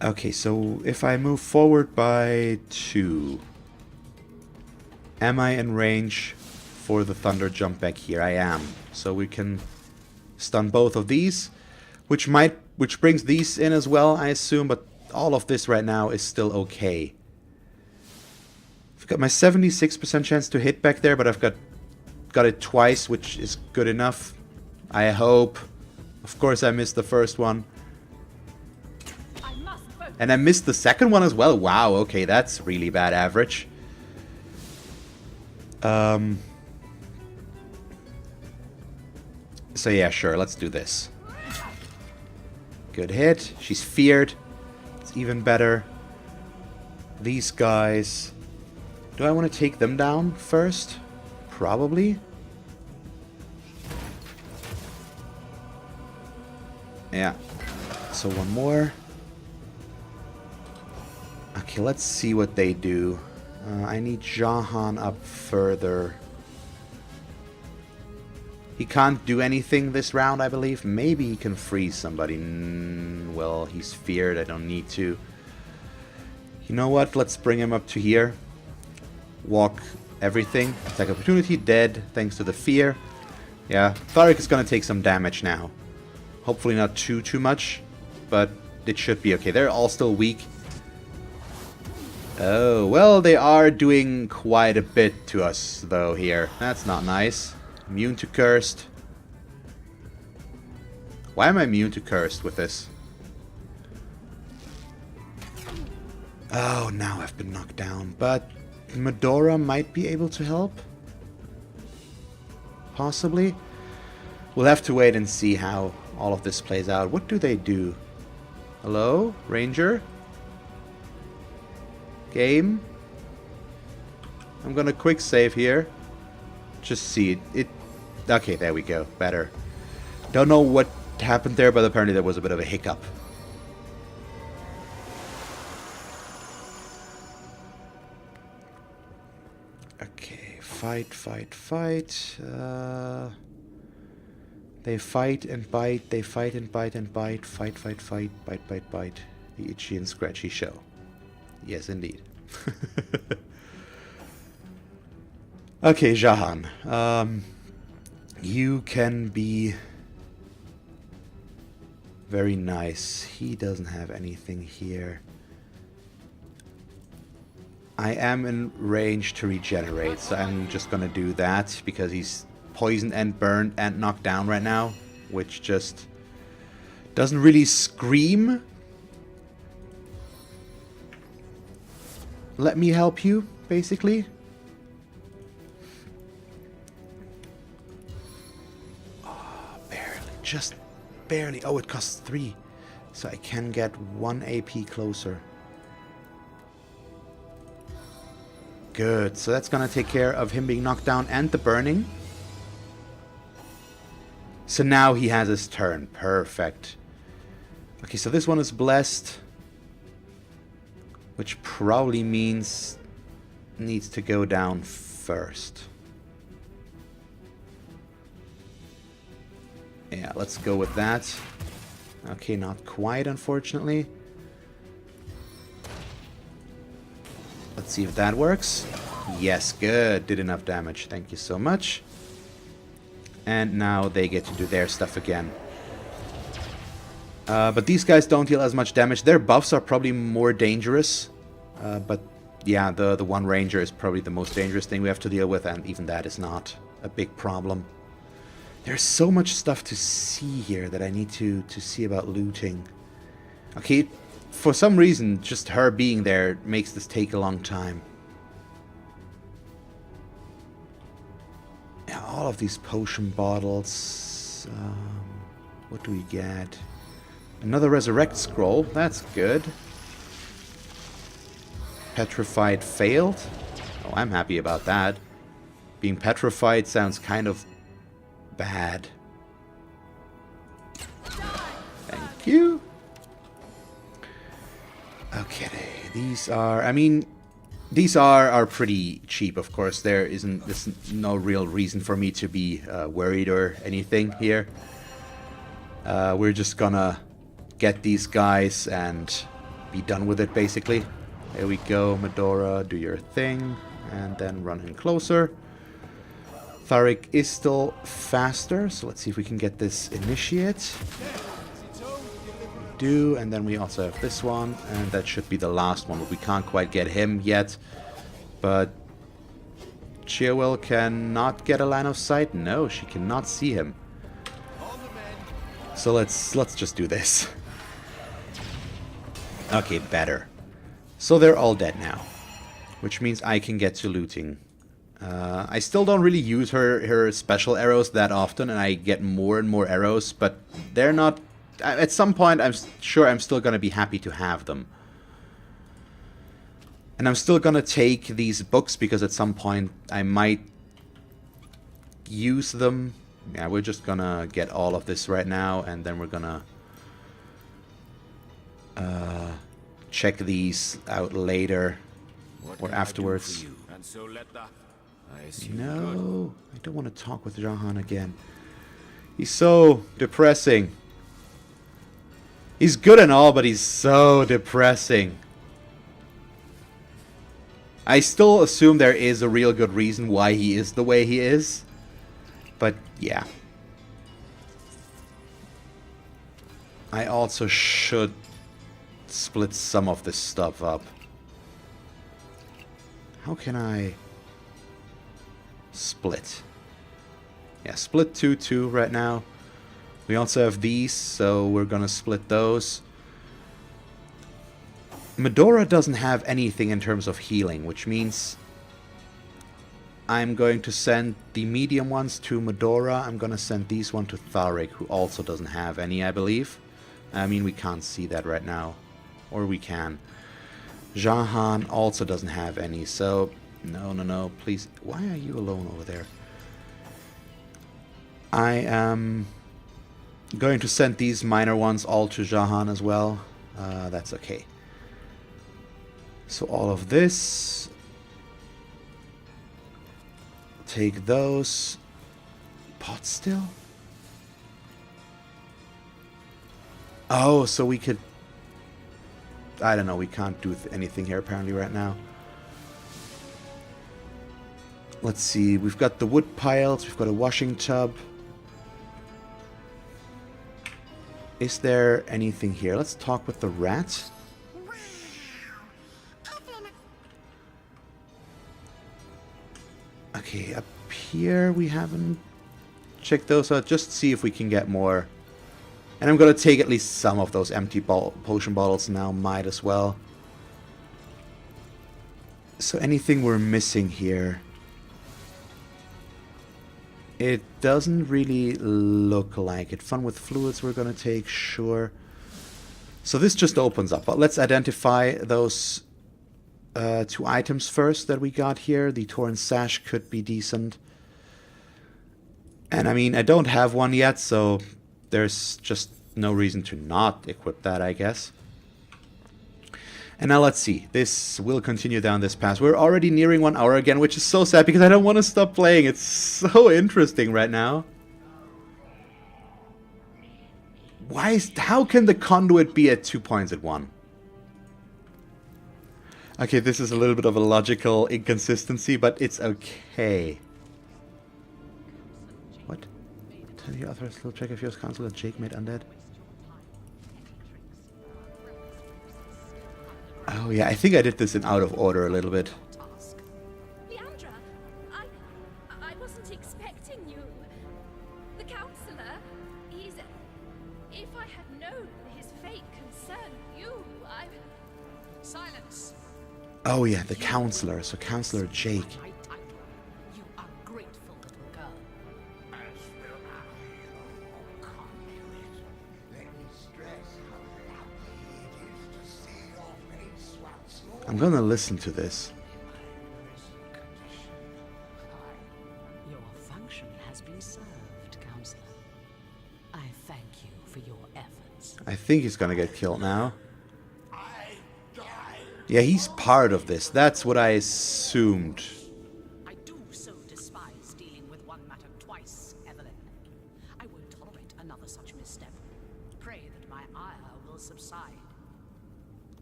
Okay, so if I move forward by 2, am I in range for the thunder jump back here? I am. So we can stun both of these, which brings these in as well, I assume, but all of this right now is still okay. I've got my 76% chance to hit back there, but I've got it twice, which is good enough. I hope. Of course I missed the first one. And I missed the second one as well. Wow, okay, that's really bad average. So yeah, sure, let's do this. Good hit. She's feared. It's even better. These guys... Do I want to take them down first? Probably. Yeah. So one more. Okay, let's see what they do. I need Jahan up further. He can't do anything this round, I believe. Maybe he can freeze somebody. Well, he's feared. I don't need to. You know what? Let's bring him up to here. Walk everything. Attack opportunity. Dead. Thanks to the fear. Yeah. Tharik is going to take some damage now. Hopefully not too much. But it should be okay. They're all still weak. Oh, well, they are doing quite a bit to us, though, here. That's not nice. Immune to cursed. Why am I immune to cursed with this? Oh, now I've been knocked down. But Medora might be able to help? Possibly? We'll have to wait and see how all of this plays out. What do they do? Hello? Ranger? Game? I'm gonna quick save here. Just see it. Okay, there we go. Better. Don't know what happened there, but apparently there was a bit of a hiccup. Okay, fight. They fight and bite, they fight and bite and bite, fight, bite. The itchy and scratchy show. Yes, indeed. Okay, Jahan. You can be very nice. He doesn't have anything here. I am in range to regenerate, so I'm just gonna do that because he's poisoned and burned and knocked down right now, which just doesn't really scream. Let me help you, basically. Oh, barely. Just barely. Oh, it costs 3. So I can get 1 AP closer. Good. So that's gonna take care of him being knocked down and the burning. So now he has his turn. Perfect. Okay, so this one is blessed. Which probably means needs to go down first. Yeah, let's go with that. Okay, not quite, unfortunately. Let's see if that works. Yes, good. Did enough damage. Thank you so much. And now they get to do their stuff again. But these guys don't deal as much damage. Their buffs are probably more dangerous. But yeah, the one ranger is probably the most dangerous thing we have to deal with. And even that is not a big problem. There's so much stuff to see here that I need to see about looting. Okay, for some reason, just her being there makes this take a long time. Yeah, all of these potion bottles. What do we get? Another resurrect scroll. That's good. Petrified failed. Oh, I'm happy about that. Being petrified sounds kind of bad. Thank you. Okay, these are, I mean, these are pretty cheap, of course. There's no real reason for me to be worried or anything here. We're just gonna get these guys and be done with it, basically. There we go, Medora, do your thing, and then run in closer. Tharik is still faster, so let's see if we can get this initiate. We do, and then we also have this one, and that should be the last one, but we can't quite get him yet. But Cheerwell cannot get a line of sight. No, she cannot see him. So let's just do this. Okay, better. So they're all dead now, which means I can get to looting. I still don't really use her special arrows that often, and I get more and more arrows, but they're not... At some point, I'm sure I'm still going to be happy to have them. And I'm still going to take these books, because at some point I might use them. Yeah, we're just going to get all of this right now, and then we're going to check these out later or afterwards. No, I don't want to talk with Jahan again. He's so depressing. He's good and all, but he's so depressing. I still assume there is a real good reason why he is the way he is. But yeah. I also should split some of this stuff up. How can I split? Yeah, split 2-2 right now. We also have these, so we're gonna split those. Medora doesn't have anything in terms of healing, which means I'm going to send the medium ones to Medora. I'm gonna send these one to Tharik, who also doesn't have any, I believe. I mean, we can't see that right now. Or we can. Jahan also doesn't have any, so... No, please. Why are you alone over there? I am going to send these minor ones all to Jahan as well. That's okay. So all of this. Take those. Pot still? Oh, so we could... I don't know, we can't do anything here apparently right now. Let's see, we've got the wood piles, we've got a washing tub. Is there anything here? Let's talk with the rat. Okay, up here we haven't checked those out. Just see if we can get more. And I'm gonna take at least some of those empty potion bottles now. Might as well. So anything we're missing here? It doesn't really look like it. Fun with fluids we're gonna take, sure. So this just opens up. But let's identify those two items first that we got here. The Torrent Sash could be decent. And I mean, I don't have one yet, so there's just no reason to not equip that, I guess. And now let's see. This will continue down this path. We're already nearing 1 hour again, which is so sad because I don't want to stop playing. It's so interesting right now. How can the conduit be at 2 points at 1? Okay, this is a little bit of a logical inconsistency, but it's okay. What? Tell your author still check if your counsel Jake made undead. Oh yeah, I think I did this in out of order a little bit. Leandra, I wasn't expecting you. The counselor, he's... If I had known his fate concerned you, I... Silence! Oh yeah, the counselor. So Counselor Jake. You ungrateful little girl. I'm gonna listen to this. Your function has been served, Counselor. I thank you for your efforts. I think he's gonna get killed now. Yeah, he's part of this. That's what I assumed. I do so despise dealing with one matter twice, Evelyn. I won't tolerate another such misstep. Pray that my ire will subside.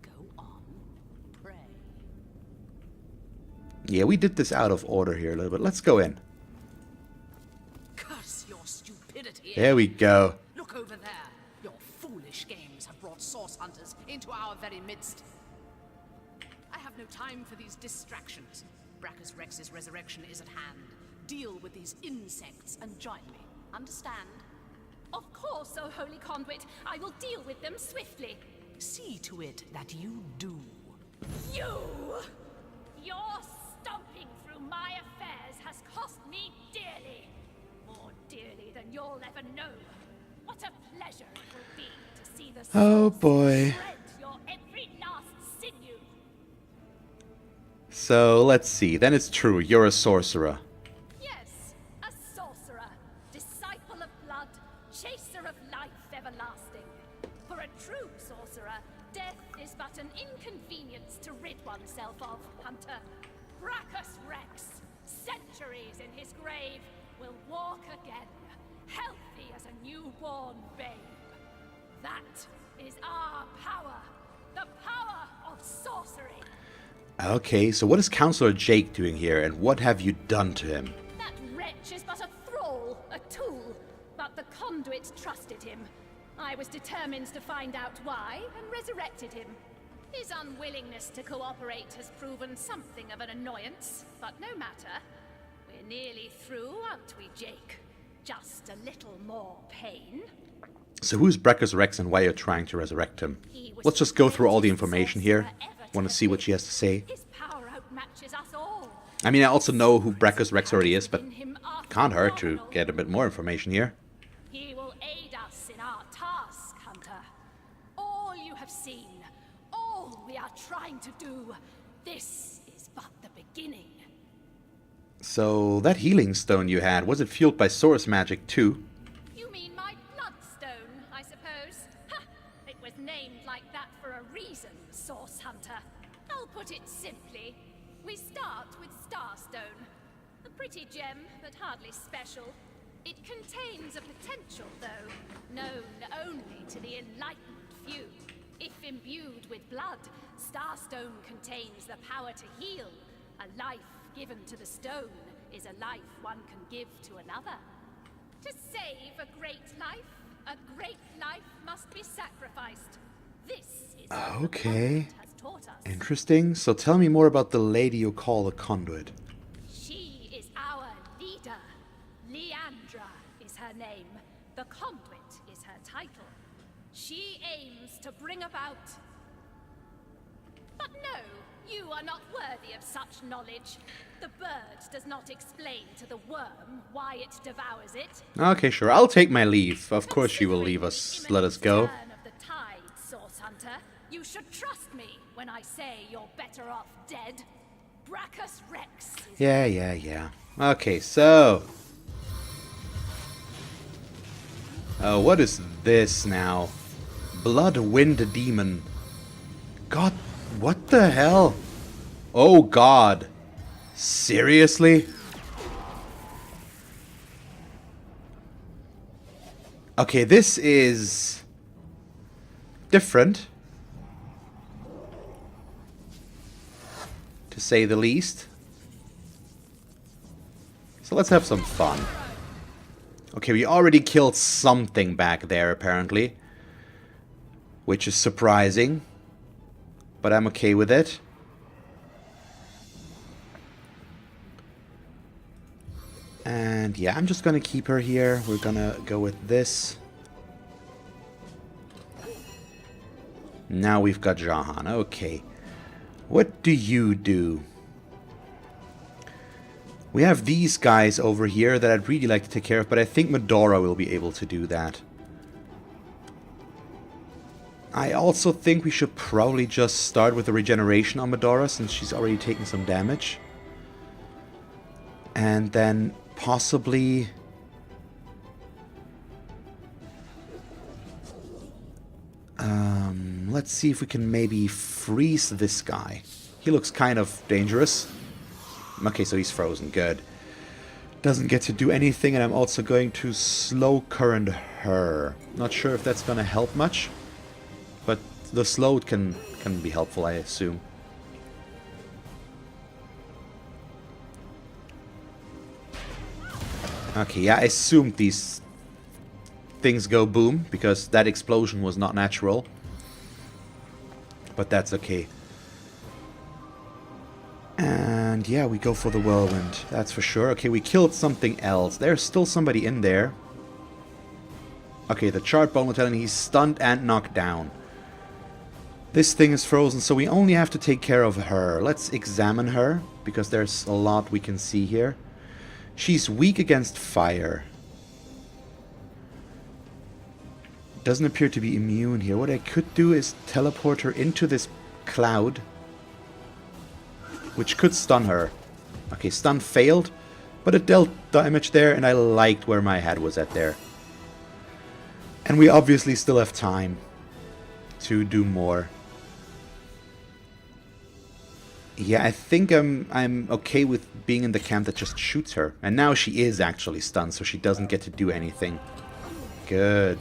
Go on, pray. Yeah, we did this out of order here a little bit. Let's go in. Curse your stupidity. There we go. Look over there. Your foolish games have brought source hunters into our very midst. I have no time for these distractions. Brachus Rex's resurrection is at hand. Deal with these insects and join me. Understand? Of course, O Holy Conduit. I will deal with them swiftly. See to it that you do. You! Your stomping through my affairs has cost me dearly. More dearly than you'll ever know. What a pleasure it will be to see the Oh boy. shred your every last sinew. So let's see. Then it's true. You're a sorcerer. Yes, a sorcerer, disciple of blood, chaser of life everlasting. For a true sorcerer, death is but an inconvenience to rid oneself of, Hunter. Brachus Rex, centuries in his grave, will walk again, healthy as a newborn babe. That is our power, the power of sorcery. Okay, so what is Counselor Jake doing here, and what have you done to him? That wretch is but a thrall, a tool, but the conduit trusted him. I was determined to find out why, and resurrected him. His unwillingness to cooperate has proven something of an annoyance, but no matter. We're nearly through, aren't we, Jake? Just a little more pain. So who's Brachus Rex and why you're trying to resurrect him? Let's just go through all the information here. Want to see what she has to say. His power outmatches us all. I mean, I also know who Brachus Rex already is, but can't hurt to get a bit more information here. He will aid us in our task, Hunter. All you have seen, all we are trying to do, this is but the beginning. So, that healing stone you had, was it fueled by source magic too? You mean my bloodstone, I suppose? Ha! It was named like that for a reason, Source Hunter. I'll put it simply. We start with Starstone. A pretty gem, but hardly special. It contains a potential, though, known only to the enlightened few. If imbued with blood, Starstone contains the power to heal. A life given to the stone is a life one can give to another. To save a great life must be sacrificed. This is what the Okay. Conduit has taught us. Interesting. So tell me more about the lady you call the Conduit. She is our leader. Leandra is her name. The Conduit is her title. She aims to bring about... But no, you are not worthy of such knowledge. The bird does not explain to the worm why it devours it. Okay, sure. I'll take my leave. Of course she will leave us. Let us go. Turn of the tide, Source Hunter. You should trust me when I say you're better off dead. Brachus Rex is... Yeah. Okay, so... what is this now? Blood Wind Demon. God, what the hell? Oh God. Seriously? Okay, this is different, to say the least. So let's have some fun. Okay, we already killed something back there, apparently. Which is surprising. But I'm okay with it. And yeah, I'm just gonna keep her here. We're gonna go with this. Now we've got Jahan. Okay. What do you do? We have these guys over here that I'd really like to take care of, but I think Medora will be able to do that. I also think we should probably just start with the regeneration on Medora, since she's already taken some damage. And then possibly... let's see if we can maybe freeze this guy. He looks kind of dangerous. Okay, so he's frozen. Good. Doesn't get to do anything, and I'm also going to slow current her. Not sure if that's going to help much, but the slowed can be helpful, I assume. Okay, yeah, I assumed these things go boom, because that explosion was not natural. But that's okay. And yeah, we go for the whirlwind, that's for sure. Okay, we killed something else. There's still somebody in there. Okay, the charred bone will tell me he's stunned and knocked down. This thing is frozen, so we only have to take care of her. Let's examine her, because there's a lot we can see here. She's weak against fire. Doesn't appear to be immune here. What I could do is teleport her into this cloud, which could stun her. Okay, stun failed, but it dealt damage there, and I liked where my head was at there. And we obviously still have time to do more. Yeah, I think I'm okay with being in the camp that just shoots her. And now she is actually stunned, so she doesn't get to do anything. Good.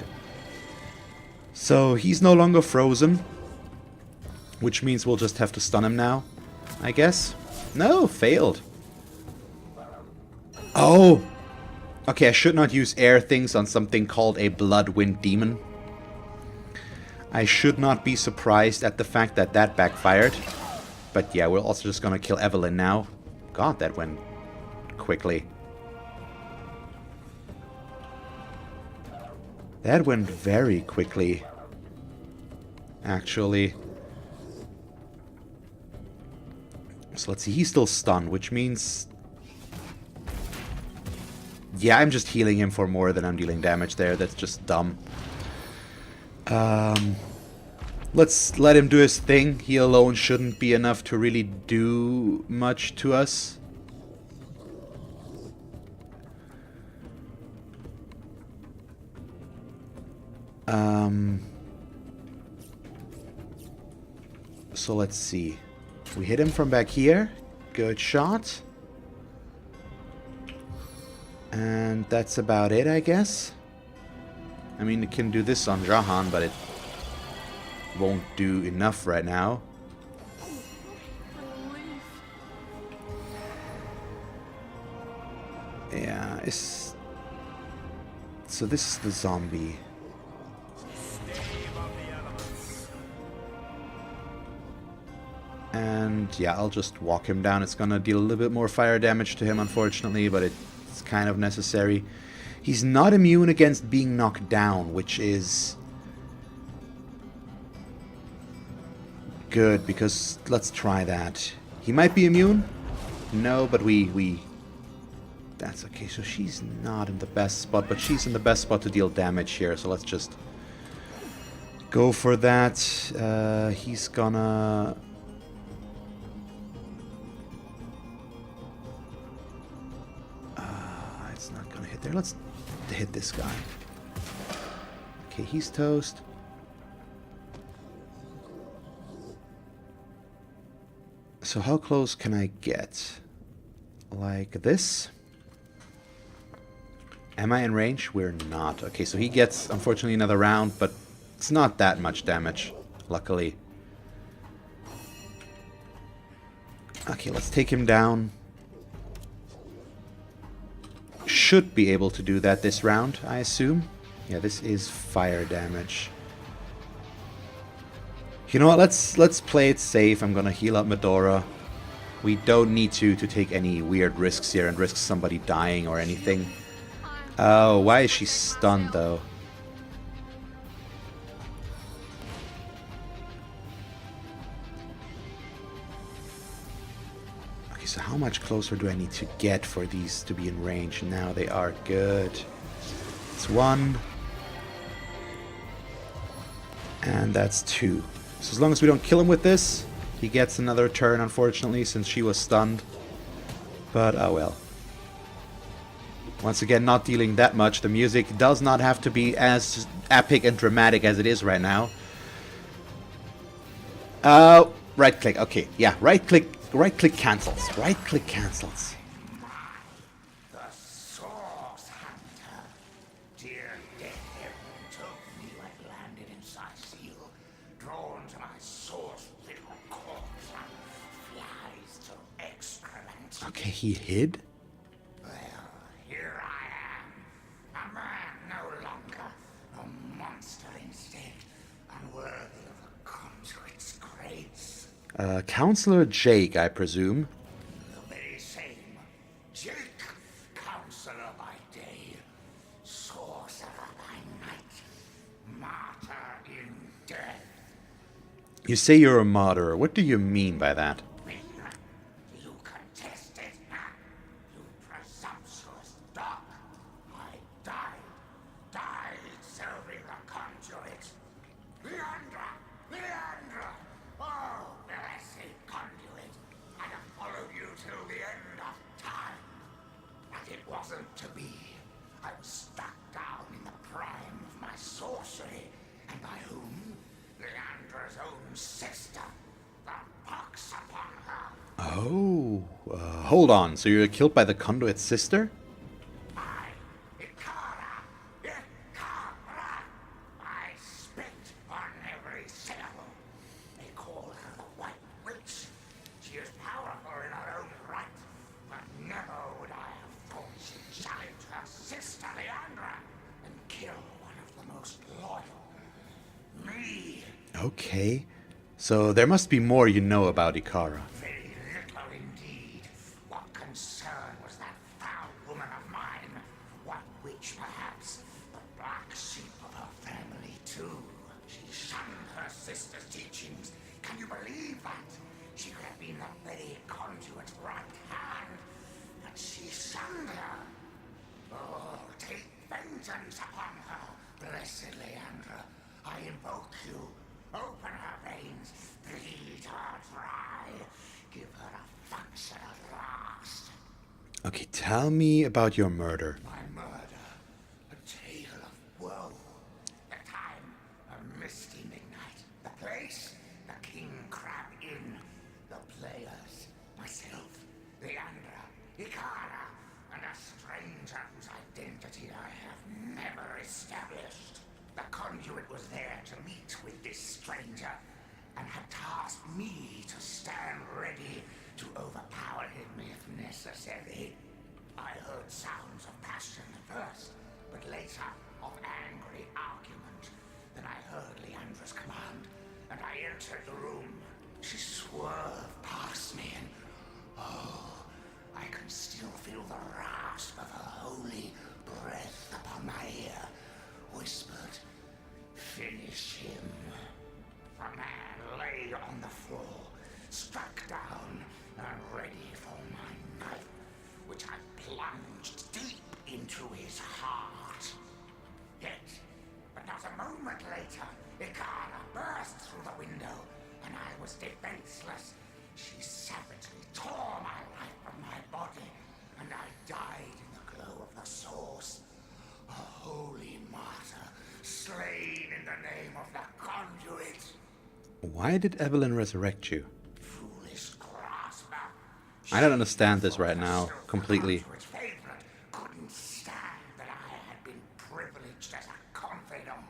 So he's no longer frozen, which means we'll just have to stun him now, I guess. No, failed. Oh! Okay, I should not use air things on something called a Blood Wind Demon. I should not be surprised at the fact that that backfired. But yeah, we're also just gonna kill Evelyn now. God, that went quickly. That went very quickly, actually. So let's see, he's still stunned, which means... Yeah, I'm just healing him for more than I'm dealing damage there. That's just dumb. Let's let him do his thing. He alone shouldn't be enough to really do much to us. So let's see. We hit him from back here. Good shot. And that's about it, I guess. I mean, it can do this on Jahan, but it won't do enough right now. Yeah, it's... So this is the zombie. And yeah, I'll just walk him down. It's gonna deal a little bit more fire damage to him, unfortunately, but it's kind of necessary. He's not immune against being knocked down, which is good, because let's try that. He might be immune. No, but we... That's okay, so she's not in the best spot, but she's in the best spot to deal damage here, so let's just go for that. He's gonna... It's not gonna hit there. Let's hit this guy. Okay, he's toast. So how close can I get? Like this? Am I in range? We're not. Okay, so he gets, unfortunately, another round, but it's not that much damage, luckily. Okay, let's take him down. Should be able to do that this round, I assume. Yeah, this is fire damage. You know what, let's play it safe. I'm gonna heal up Medora. We don't need to take any weird risks here and risk somebody dying or anything. Oh, why is she stunned though? Okay, so how much closer do I need to get for these to be in range? Now they are good. It's 1. And that's 2. So as long as we don't kill him with this, he gets another turn, unfortunately, since she was stunned. But, oh well. Once again, not dealing that much. The music does not have to be as epic and dramatic as it is right now. Right click. Okay, yeah, right click cancels. Right click cancels. The source hunter. Dear death heaven took me when landed inside seal, drawn to my source-riddled corpse and flies to excrement. Okay, he hid? Counselor Jake, I presume. The very same. Jake, counselor by day, sorcerer by night, martyr in death. You say you're a martyr. What do you mean by that? You contest it, you presumptuous dog. I died serving the conduit. Leandra! Oh, blessed conduit. I have followed you till the end of time. But it wasn't to be. I was struck down in the prime of my sorcery. And by whom? Leandra's own sister. The pox upon her. Oh, hold on. So you're killed by the conduit's sister? I spit on every syllable. They call her the White Witch. She is powerful in her own right, but never would I have thought she'd side her sister Leandra and kill one of the most loyal. Me. Okay. So there must be more you know about Ikara. Very little indeed. What concern was that foul woman of mine? White Witch, perhaps, but black sheep of her family, too. She shunned her sister's teachings. Can you believe that? She could have been the very conduit's right hand, but she shunned her. Oh, take vengeance upon her, blessed Leandra. I invoke you. Open her veins, bleed her dry, give her a function at last. Okay, tell me about your murder. My murder, a tale of woe. The time conduit was there to meet with this stranger, and had tasked me to stand ready to overpower him if necessary. I heard sounds of passion at first, but later of angry argument. Then I heard Leandra's command, and I entered the room. She swerved past me, and oh, I can still feel the rasp of her holy breath upon my ear. Whispered, "Finish him." A man lay on the floor, struck down, and ready for my knife, which I plunged deep into his heart. Yet, but not a moment later, Ikara burst through the window, and I was defenseless. She savagely tore my life from my body, and I died in the glow of the source. A holy martyr, slain in the name of the conduit. Why did Evelyn resurrect you? Foolish grasper. I don't understand this right now, completely. Couldn't stand that I had been privileged as a confidant.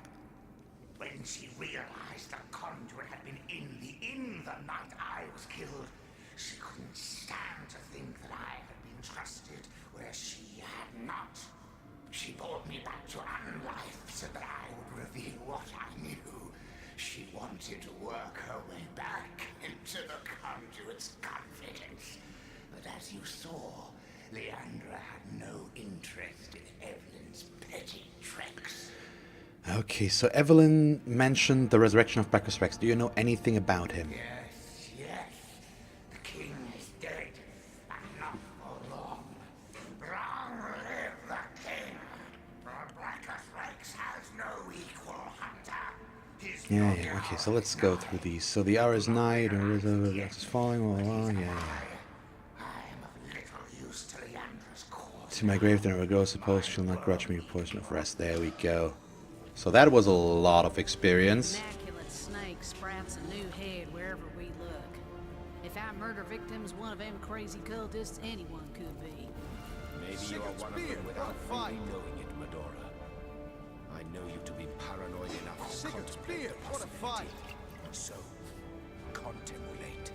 When she realized the conduit had been in the inn the night I was killed, she couldn't stand to think that I had been trusted where she had not. She brought me back to unlife so that I would reveal what I knew. She wanted to work her way back into the conduit's confidence. But as you saw, Leandra had no interest in Evelyn's petty tricks. Okay, so Evelyn mentioned the resurrection of Bacchus Rex. Do you know anything about him? Yes, yes. The king is dead, and not for long. Long live the king! Bacchus Rex has no equal hunter. Yeah, okay, so let's go through these. So the hour is night, or is falling, yeah. To my grave then I will go, suppose she'll not grudge me a portion of rest. There we go. So that was a lot of experience. Immaculate snake sprouts a new head wherever we look. If our murder victim's one of them crazy cultists, anyone could be. Maybe you are one of them without really knowing it, Medora. I know you to be paranoid enough to contemplate the possibility. So, contemplate.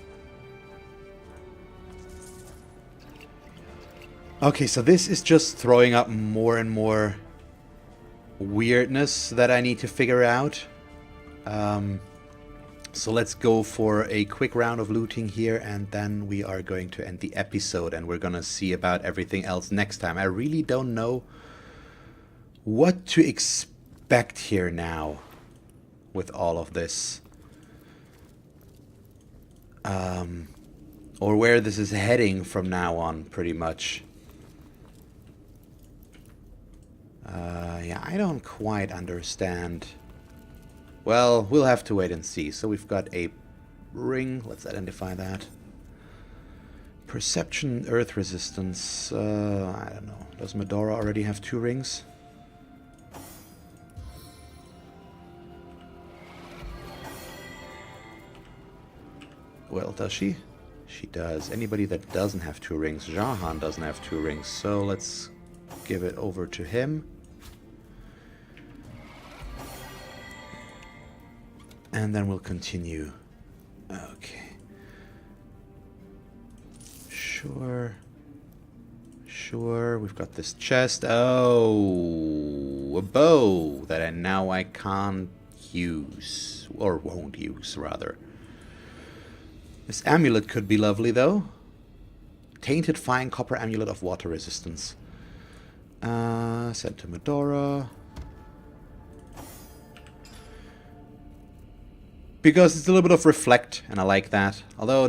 Okay, so this is just throwing up more and more weirdness that I need to figure out. So let's go for a quick round of looting here, and then we are going to end the episode, and we're gonna see about everything else next time. I really don't know what to expect here now with all of this. Or where this is heading from now on, pretty much. Yeah, I don't quite understand. Well, we'll have to wait and see. So we've got a ring. Let's identify that. Perception, earth resistance. I don't know. Does Medora already have 2 rings? Well, does she? She does. Anybody that doesn't have 2 rings. Jahan doesn't have 2 rings. So let's give it over to him. And then we'll continue. Okay. Sure. Sure. We've got this chest. Oh, a bow that I can't use. Or won't use, rather. This amulet could be lovely, though. Tainted fine copper amulet of water resistance. Sent to Medora. Because it's a little bit of reflect, and I like that. Although,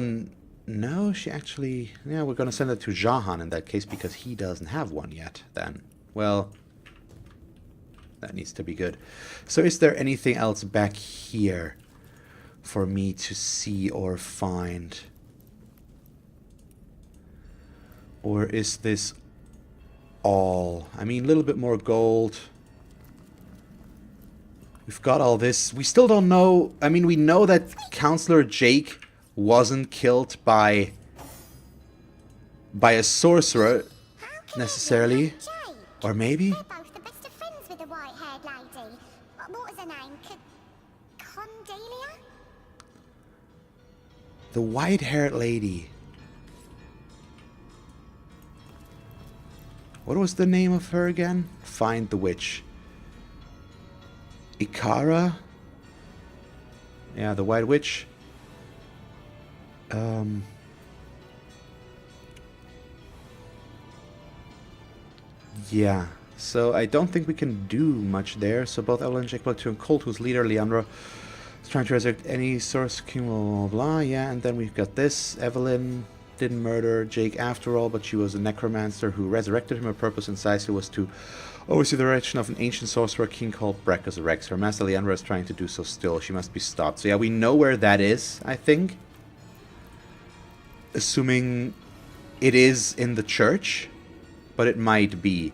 no, she actually... Yeah, we're going to send it to Jahan in that case, because he doesn't have one yet, then. Well, that needs to be good. So is there anything else back here for me to see or find? Or is this all? I mean, a little bit more gold. We've got all this. We still don't know. I mean, we know that Counselor Jake wasn't killed by a sorcerer, necessarily. Or maybe? They're both the best of friends with the white-haired lady. What was her name? Condelia? The white-haired lady. What was the name of her again? Find the witch. Ikara? Yeah, the white witch. Yeah, so I don't think we can do much there. So both Evelyn and Jake Blood to Colt, whose leader, Leandra, is trying to resurrect any source king, blah, blah, blah. Yeah, and then we've got this. Evelyn didn't murder Jake after all, but she was a necromancer who resurrected him. Her purpose precisely was to oversee the direction of an ancient sorcerer king called Brackus Rex. Her master Leandra is trying to do so still. She must be stopped. So yeah, we know where that is, I think. Assuming it is in the church, but it might be.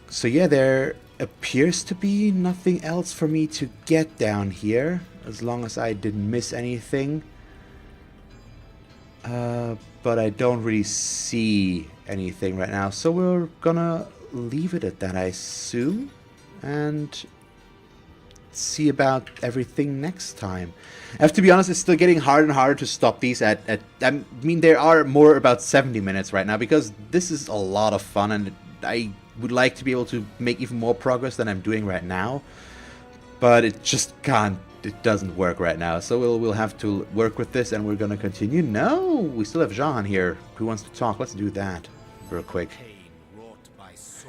So yeah, there appears to be nothing else for me to get down here, as long as I didn't miss anything. But I don't really see anything right now, so we're gonna leave it at that, I assume, and see about everything next time. I have to be honest, it's still getting harder and harder to stop these at I mean, there are more about 70 minutes right now, because this is a lot of fun, and I would like to be able to make even more progress than I'm doing right now, but it just can't. It doesn't work right now, so we'll have to work with this, and we're gonna continue. No, we still have Jean here who wants to talk. Let's do that real quick.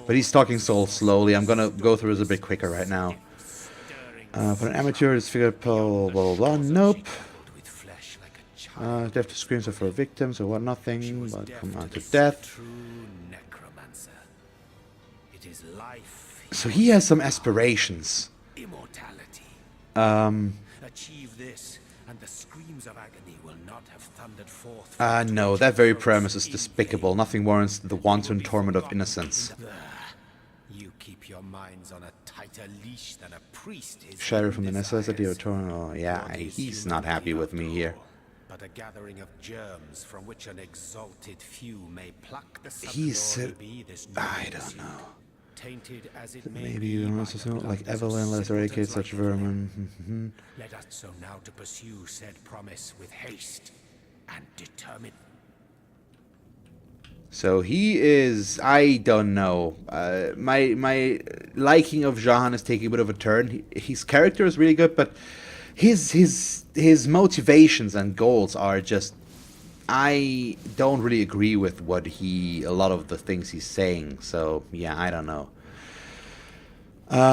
But he's talking so slowly. I'm gonna go through this a bit quicker right now. For an amateur, it's figured blah blah blah. Nope. Death to screams are for victims or what? Nothing but come on to death. So he has some aspirations. Achieve this, and the screams of agony will not have thundered forth. No, that very premise is despicable. Nothing warrants the wanton torment of innocence. You keep your minds on a tighter leash than a priest is. Shadow from the necessity of torment. Oh, yeah, he's not happy with me here. But a gathering of germs from which an exalted few may pluck the I don't know. Tainted as it may Maybe you don't also like Evelyn, let us eradicate such vermin. Let us so now to pursue said promise with haste and determine. So he is, I don't know. My liking of Jahan is taking a bit of a turn. His character is really good, but his motivations and goals are just, I don't really agree with a lot of the things he's saying. So yeah, I don't know.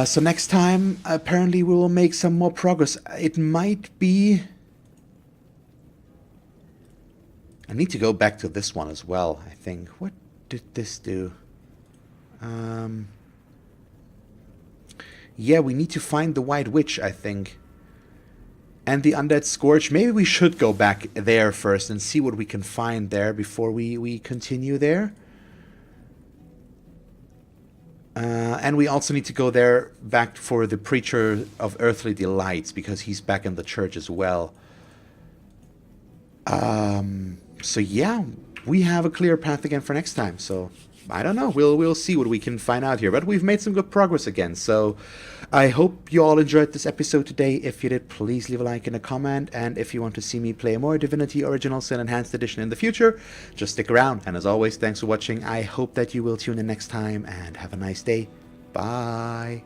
So next time, apparently we will make some more progress. It might be... I need to go back to this one as well, I think. What did this do? Yeah, we need to find the White Witch, I think. And the Undead Scourge. Maybe we should go back there first and see what we can find there before we continue there. And we also need to go there back for the Preacher of Earthly Delights, because he's back in the church as well. So yeah, we have a clear path again for next time. So I don't know. We'll see what we can find out here. But we've made some good progress again. So I hope you all enjoyed this episode today. If you did, please leave a like and a comment. And if you want to see me play more Divinity Original Sin Enhanced Edition in the future, just stick around. And as always, thanks for watching. I hope that you will tune in next time and have a nice day. Bye.